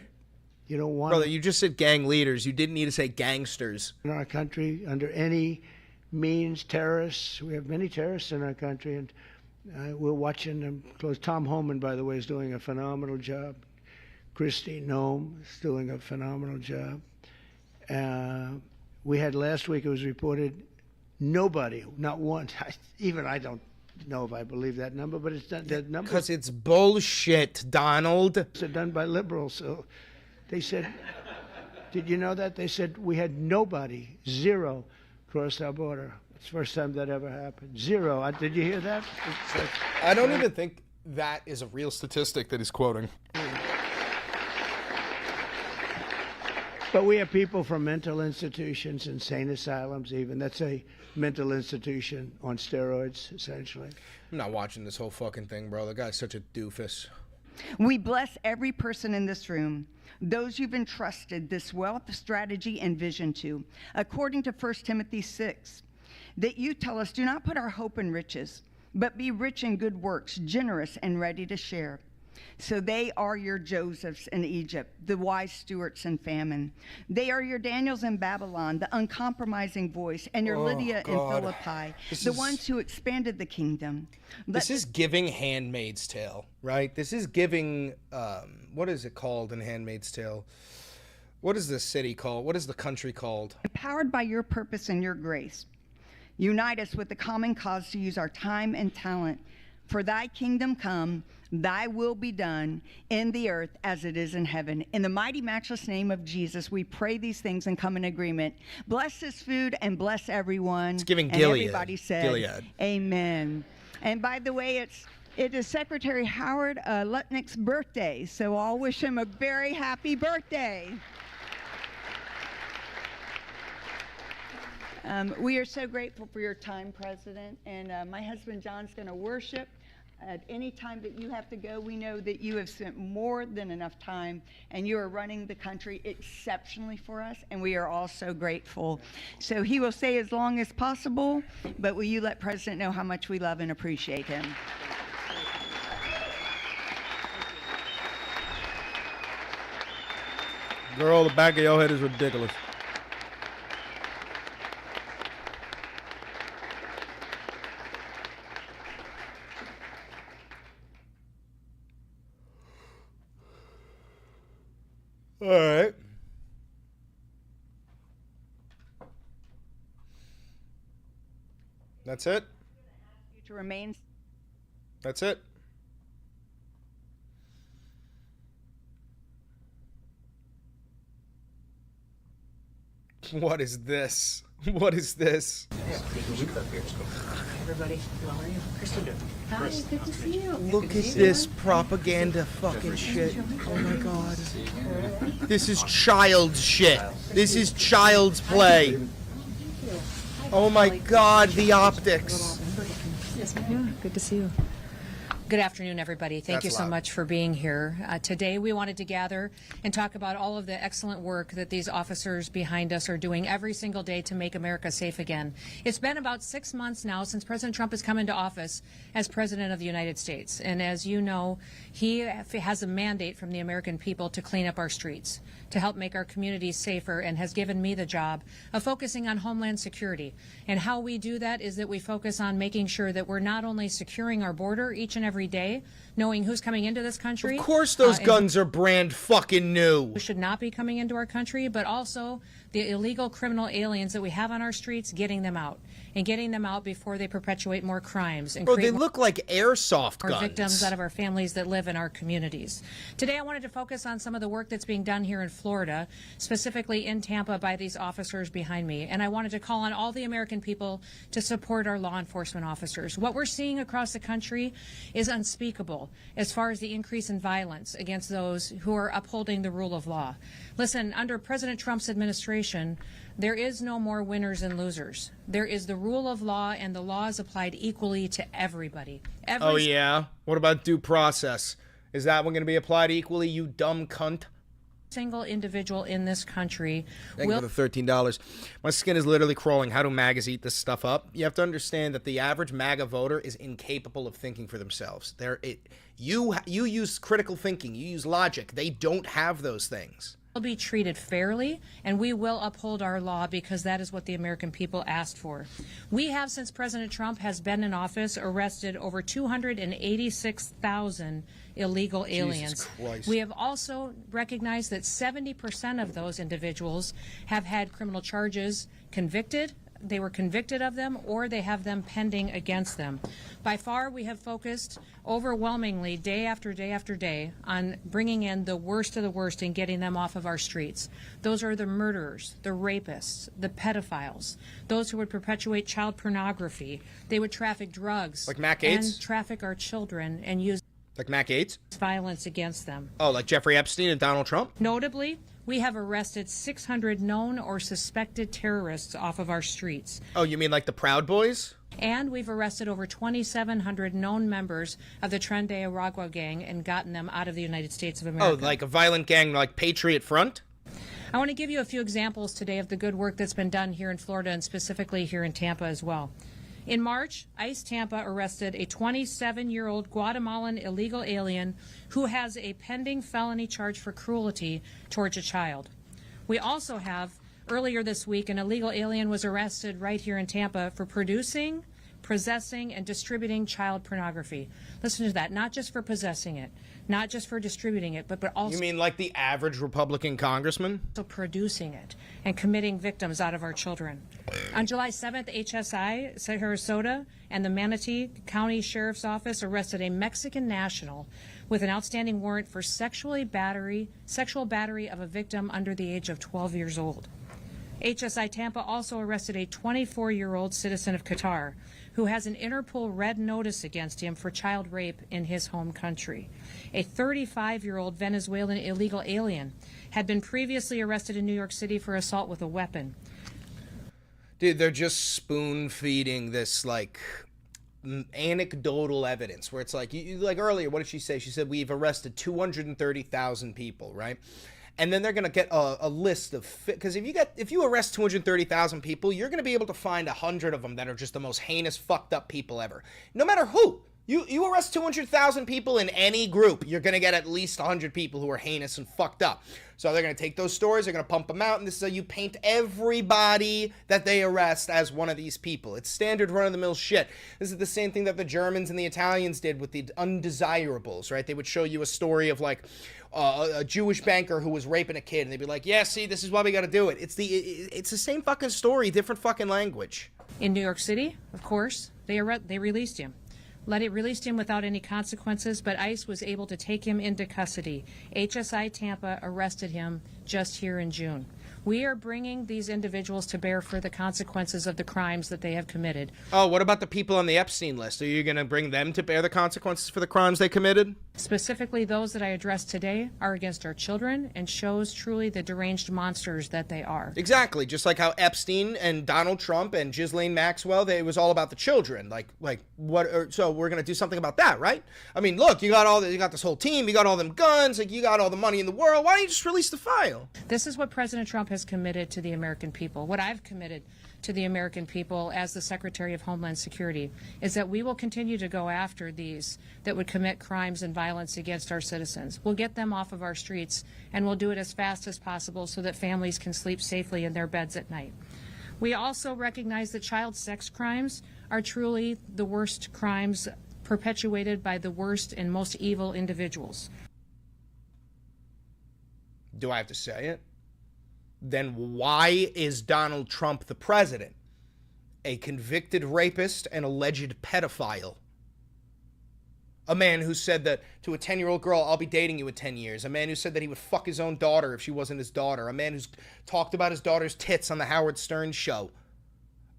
you don't want. Brother, you just said gang leaders. You didn't need to say gangsters. In our country, under any means, terrorists. We have many terrorists in our country, and we're watching them close. Tom Homan, by the way, is doing a phenomenal job. Christy Nome is doing a phenomenal job. We had last week, it was reported, nobody, not one, even I don't know if I believe that number, but it's done. That number because it's bullshit, Donald. It's done by liberals. So they said, did you know that? They said we had nobody, zero, crossed our border. It's the first time that ever happened. Zero. Did you hear that? I don't even think that is a real statistic that he's quoting. But we have people from mental institutions, insane asylums even. That's a mental institution on steroids, essentially. I'm not watching this whole fucking thing, bro. The guy's such a doofus. We bless every person in this room, those you've entrusted this wealth, strategy, and vision to, according to 1 Timothy 6, that you tell us, do not put our hope in riches, but be rich in good works, generous and ready to share. So they are your Josephs in Egypt, the wise Stuarts in famine. They are your Daniels in Babylon, the uncompromising voice, and your Lydia in Philippi, the ones who expanded the kingdom. This is giving Handmaid's Tale, right? This is giving, what is it called in Handmaid's Tale? What is the city called? What is the country called? Empowered by your purpose and your grace, unite us with the common cause to use our time and talent for thy kingdom come, thy will be done in the earth as it is in heaven. In the mighty, matchless name of Jesus, we pray these things and come in agreement. Bless this food and bless everyone. It's giving and Gilead. Everybody said, Gilead. Amen. And by the way, it is Secretary Howard Lutnick's birthday, so I'll wish him a very happy birthday. We are so grateful for your time, President, and my husband John's going to worship. At any time that you have to go, we know that you have spent more than enough time, and you are running the country exceptionally for us, and we are all so grateful. So he will stay as long as possible, but will you let President know how much we love and appreciate him? Girl, the back of your head is ridiculous. All right. That's it? To remain. That's it? What is this? What is this? Everybody, how are you? Christina. Hi, good to see you. Look at this propaganda fucking shit. Oh my god. This is child's shit. This is child's play. Oh my god, the optics. Yes, ma'am. Good to see you. Good afternoon, everybody. Thank you so much for being here. Today, we wanted to gather and talk about all of the excellent work that these officers behind us are doing every single day to make America safe again. It's been about 6 months now since President Trump has come into office as President of the United States. And as you know, he has a mandate from the American people to clean up our streets, to help make our communities safer, and has given me the job of focusing on Homeland Security. And how we do that is that we focus on making sure that we're not only securing our border each and every day, knowing who's coming into this country. Of course those guns are brand fucking new. Who should not be coming into our country, but also the illegal criminal aliens that we have on our streets, getting them out. And getting them out before they perpetuate more crimes. And Bro, they look like airsoft guns. Victims out of our families that live in our communities. Today I wanted to focus on some of the work that's being done here in Florida, specifically in Tampa by these officers behind me. And I wanted to call on all the American people to support our law enforcement officers. What we're seeing across the country is unspeakable as far as the increase in violence against those who are upholding the rule of law. Listen, under President Trump's administration, there is no more winners and losers. There is the rule of law, and the law is applied equally to everybody. Oh, yeah? What about due process? Is that one going to be applied equally, you dumb cunt? Single individual in this country Thank you for the $13. My skin is literally crawling. How do MAGAs eat this stuff up? You have to understand that the average MAGA voter is incapable of thinking for themselves. You use critical thinking. You use logic. They don't have those things. Will be treated fairly, and we will uphold our law because that is what the American people asked for. We have, since President Trump has been in office, arrested over 286,000 illegal aliens. Jesus Christ. We have also recognized that 70% of those individuals have had criminal charges convicted. They were convicted of them, or they have them pending against them. By far, we have focused overwhelmingly day after day after day on bringing in the worst of the worst and getting them off of our streets. Those are the murderers, the rapists, the pedophiles, those who would perpetuate child pornography. They would traffic drugs. Like Mac Gaetz? And traffic our children and use like Mac Gaetz? Violence against them. Oh, like Jeffrey Epstein and Donald Trump? Notably, We have arrested 600 known or suspected terrorists off of our streets. Oh, you mean like the Proud Boys? And we've arrested over 2,700 known members of the Tren de Aragua gang and gotten them out of the United States of America. Oh, like a violent gang like Patriot Front? I want to give you a few examples today of the good work that's been done here in Florida and specifically here in Tampa as well. In March, ICE Tampa arrested a 27-year-old Guatemalan illegal alien who has a pending felony charge for cruelty towards a child. We also have, earlier this week, an illegal alien was arrested right here in Tampa for producing, possessing, and distributing child pornography. Listen to that, not just for possessing it, not just for distributing it, but also... You mean like the average Republican congressman? Also producing it and committing victims out of our children. On July 7th, HSI, Sarasota, and the Manatee County Sheriff's Office arrested a Mexican national with an outstanding warrant for sexual battery of a victim under the age of 12 years old. HSI Tampa also arrested a 24-year-old citizen of Qatar who has an Interpol red notice against him for child rape in his home country. A 35-year-old Venezuelan illegal alien had been previously arrested in New York City for assault with a weapon. Dude, they're just spoon-feeding this, like, anecdotal evidence where it's like, like earlier, what did she say? She said, we've arrested 230,000 people, right? And then they're going to get a list of, because if you arrest 230,000 people, you're going to be able to find 100 of them that are just the most heinous, fucked up people ever. No matter who. You arrest 200,000 people in any group, you're going to get at least 100 people who are heinous and fucked up. So they're going to take those stories, they're going to pump them out, and this is how you paint everybody that they arrest as one of these people. It's standard run-of-the-mill shit. This is the same thing that the Germans and the Italians did with the undesirables, right? They would show you a story of, like, a Jewish banker who was raping a kid, and they'd be like, yeah, see, this is why we got to do it. It's the same fucking story, different fucking language. In New York City, of course, they released him. Released him without any consequences, but ICE was able to take him into custody. HSI Tampa arrested him just here in June. We are bringing these individuals to bear for the consequences of the crimes that they have committed. Oh, what about the people on the Epstein list? Are you going to bring them to bear the consequences for the crimes they committed? Specifically, those that I addressed today are against our children and shows truly the deranged monsters that they are. Exactly, just like how Epstein and Donald Trump and Ghislaine Maxwell, it was all about the children. So we're going to do something about that, right? I mean, look, you got this whole team, you got all them guns, like you got all the money in the world. Why don't you just release the file? This is what President Trump has committed to the American people. What I've committed to the American people as the Secretary of Homeland Security is that we will continue to go after these that would commit crimes and violence against our citizens. We'll get them off of our streets, and we'll do it as fast as possible so that families can sleep safely in their beds at night. We also recognize that child sex crimes are truly the worst crimes perpetuated by the worst and most evil individuals. Do I have to say it? Then why is Donald Trump the president? A convicted rapist and alleged pedophile. A man who said that to a 10-year-old girl, I'll be dating you in 10 years. A man who said that he would fuck his own daughter if she wasn't his daughter. A man who's talked about his daughter's tits on the Howard Stern show.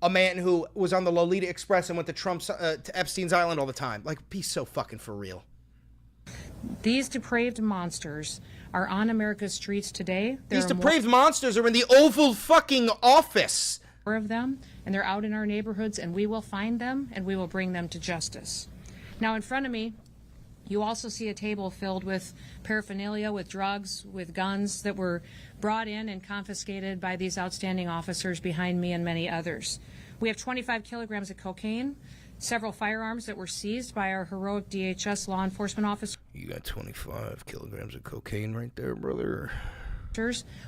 A man who was on the Lolita Express and went to Epstein's Island all the time. Like, be so fucking for real. These depraved monsters are on America's streets today. These depraved monsters are in the Oval fucking Office. More of them, and they're out in our neighborhoods, and we will find them, and we will bring them to justice. Now, in front of me, you also see a table filled with paraphernalia, with drugs, with guns that were brought in and confiscated by these outstanding officers behind me and many others. We have 25 kilograms of cocaine, several firearms that were seized by our heroic DHS law enforcement officers. You got 25 kilograms of cocaine right there, brother.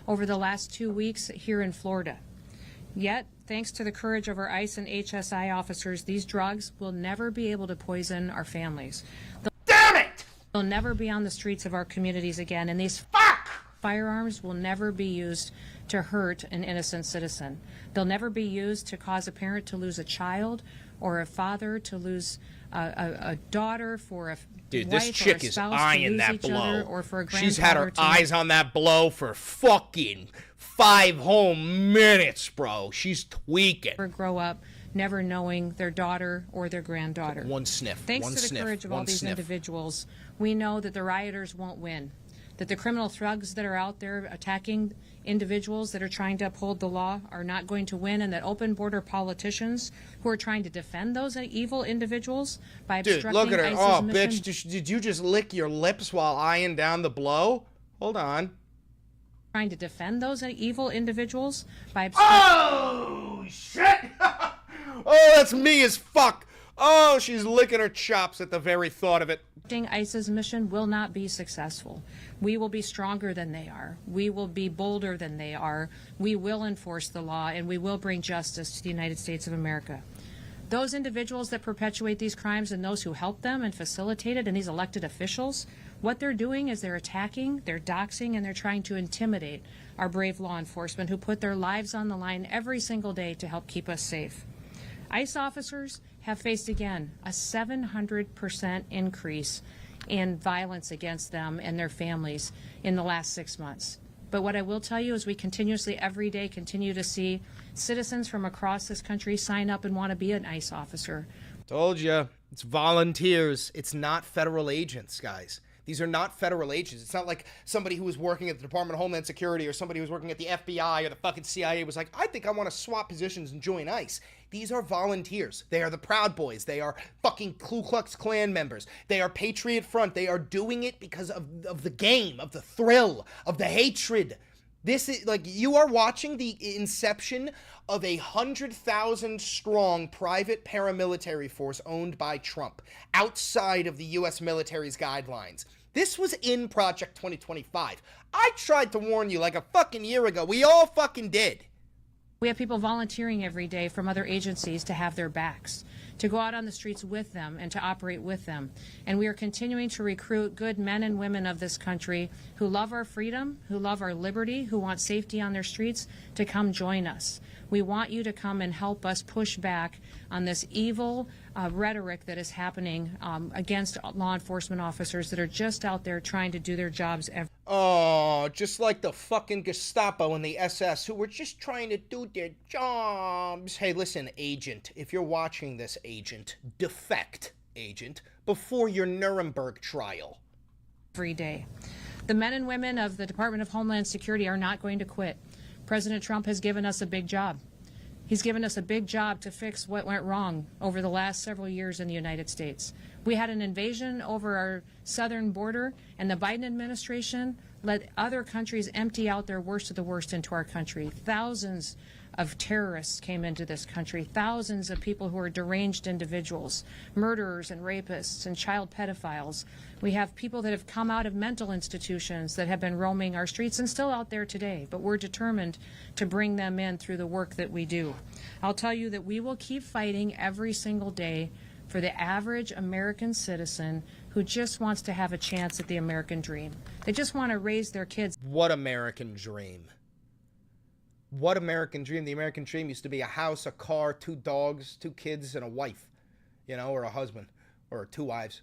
Over the last 2 weeks here in Florida. Yet, thanks to the courage of our ICE and HSI officers, these drugs will never be able to poison our families. Damn it! They'll never be on the streets of our communities again, and these firearms will never be used to hurt an innocent citizen. They'll never be used to cause a parent to lose a child or a father to lose a daughter, for a Dude, wife this chick or a is spouse eyeing to lose that each blow. other, or for a She's had her grandfather to eyes on that blow for fucking 5 whole minutes, bro. She's tweaking. Never grow up never knowing their daughter or their granddaughter. One sniff. Thanks to the courage of all these individuals, we know that the rioters won't win. that the criminal thugs that are out there attacking individuals that are trying to uphold the law are not going to win, and that open border politicians who are trying to defend those evil individuals by obstructing look at her. ISIS Oh, mission. bitch, did you just lick your lips while eyeing down the blow? Hold on. Trying to defend those evil individuals by Oh, shit! Oh, that's me as fuck. Oh, she's licking her chops at the very thought of it. ISIS mission will not be successful. We will be stronger than they are. We will be bolder than they are. We will enforce the law, and we will bring justice to the United States of America. Those individuals that perpetuate these crimes and those who help them and facilitate it, and these elected officials, what they're doing is they're attacking, they're doxing, and they're trying to intimidate our brave law enforcement who put their lives on the line every single day to help keep us safe. ICE officers have faced, again, a 700% increase in violence against them and their families in the last 6 months. But what I will tell you is we continuously, every day, continue to see citizens from across this country sign up and want to be an ICE officer. Told you, it's volunteers. It's not federal agents, guys. These are not federal agents. It's not like somebody who was working at the Department of Homeland Security or somebody who was working at the FBI or the fucking CIA was like, I think I want to swap positions and join ICE. These are volunteers. They are the Proud Boys. They are fucking Ku Klux Klan members. They are Patriot Front. They are doing it because of the game, of the thrill, of the hatred. This is like, you are watching the inception of a 100,000 strong private paramilitary force owned by Trump outside of the U.S. military's guidelines. This was in Project 2025. I tried to warn you like a fucking year ago. We all fucking did. We have people volunteering every day from other agencies to have their backs, to go out on the streets with them and to operate with them. And we are continuing to recruit good men and women of this country who love our freedom, who love our liberty, who want safety on their streets to come join us. We want you to come and help us push back on this evil rhetoric that is happening against law enforcement officers that are just out there trying to do their jobs every Oh, just like the fucking Gestapo and the SS who were just trying to do their jobs. Hey, listen, agent, if you're watching this, agent, defect, agent, before your Nuremberg trial. Every day. The men and women of the Department of Homeland Security are not going to quit. President Trump has given us a big job. He's given us a big job to fix what went wrong over the last several years in the United States. We had an invasion over our southern border, and the Biden administration let other countries empty out their worst of the worst into our country. Thousands of terrorists came into this country, thousands of people who are deranged individuals, murderers and rapists and child pedophiles. We have people that have come out of mental institutions that have been roaming our streets and still out there today, but we're determined to bring them in through the work that we do. I'll tell you that we will keep fighting every single day for the average American citizen who just wants to have a chance at the American dream. They just want to raise their kids. What American dream? What American dream? The American dream used to be a house, a car, 2 dogs, 2 kids, and a wife, you know, or a husband, or 2 wives.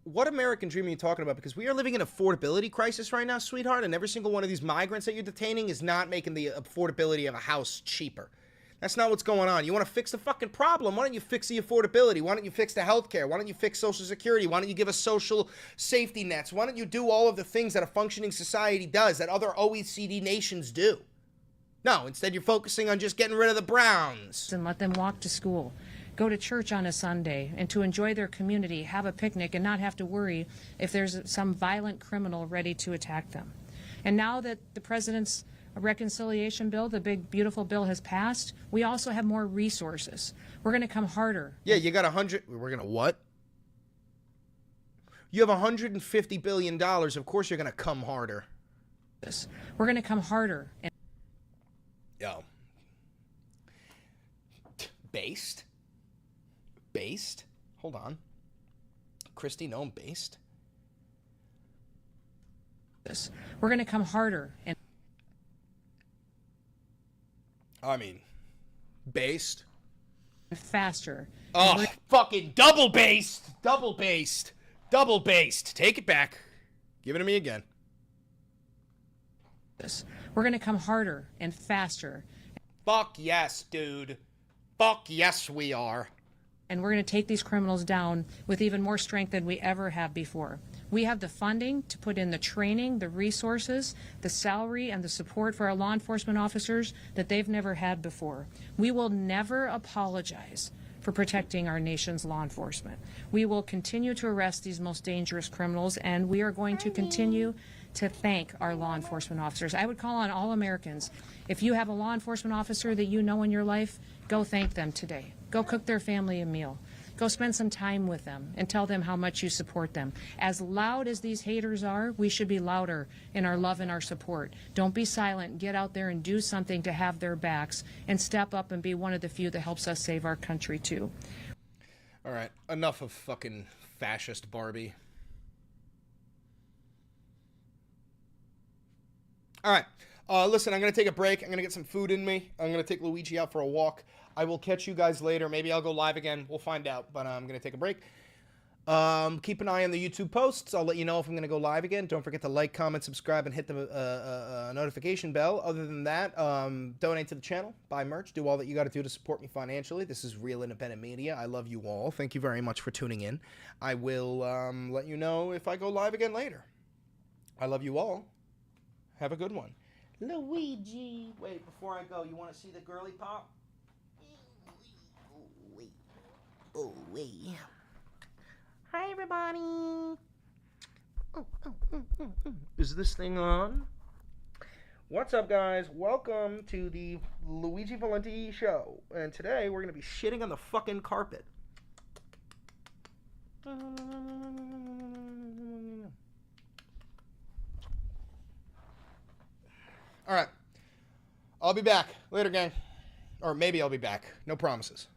What American dream are you talking about? Because we are living in an affordability crisis right now, sweetheart, and every single one of these migrants that you're detaining is not making the affordability of a house cheaper. That's not what's going on. You want to fix the fucking problem. Why don't you fix the affordability? Why don't you fix the health care? Why don't you fix Social Security? Why don't you give us social safety nets? Why don't you do all of the things that a functioning society does, that other OECD nations do? No, instead you're focusing on just getting rid of the Browns. And let them walk to school, go to church on a Sunday, and to enjoy their community, have a picnic, and not have to worry if there's some violent criminal ready to attack them. And now that the president's reconciliation bill, the big, beautiful bill, has passed, we also have more resources. We're going to come harder. Yeah, you got 100... We're going to what? You have $150 billion. Of course you're going to come harder. We're going to come harder. Yo. Based? Based? Hold on. Christy, no, I'm based. We're going to come harder. And I mean, based? Faster. Oh, fucking double based! Double based! Double based! Take it back. Give it to me again. We're going to come harder and faster. Fuck yes, dude. Fuck yes, we are. And we're going to take these criminals down with even more strength than we ever have before. We have the funding to put in the training, the resources, the salary, and the support for our law enforcement officers that they've never had before. We will never apologize for protecting our nation's law enforcement. We will continue to arrest these most dangerous criminals, and we are going to continue to thank our law enforcement officers. I would call on all Americans, if you have a law enforcement officer that you know in your life, go thank them today. Go cook their family a meal. Go spend some time with them and tell them how much you support them. As loud as these haters are, we should be louder in our love and our support. Don't be silent. Get out there and do something to have their backs and step up and be one of the few that helps us save our country too. All right, enough of fucking fascist Barbie. All right, listen, I'm going to take a break. I'm going to get some food in me. I'm going to take Luigi out for a walk. I will catch you guys later. Maybe I'll go live again. We'll find out, but I'm going to take a break. Keep an eye on the YouTube posts. I'll let you know if I'm going to go live again. Don't forget to like, comment, subscribe, and hit the notification bell. Other than that, donate to the channel, buy merch, do all that you got to do to support me financially. This is Real Independent Media. I love you all. Thank you very much for tuning in. I will let you know if I go live again later. I love you all. Have a good one. Luigi. Wait, before I go, you want to see the girly pop? Oh, wait. Hi, everybody. Is this thing on? What's up, guys? Welcome to the Luigi Valenti show. And today, we're going to be shitting on the fucking carpet. All right. I'll be back. Later, gang. Or maybe I'll be back. No promises.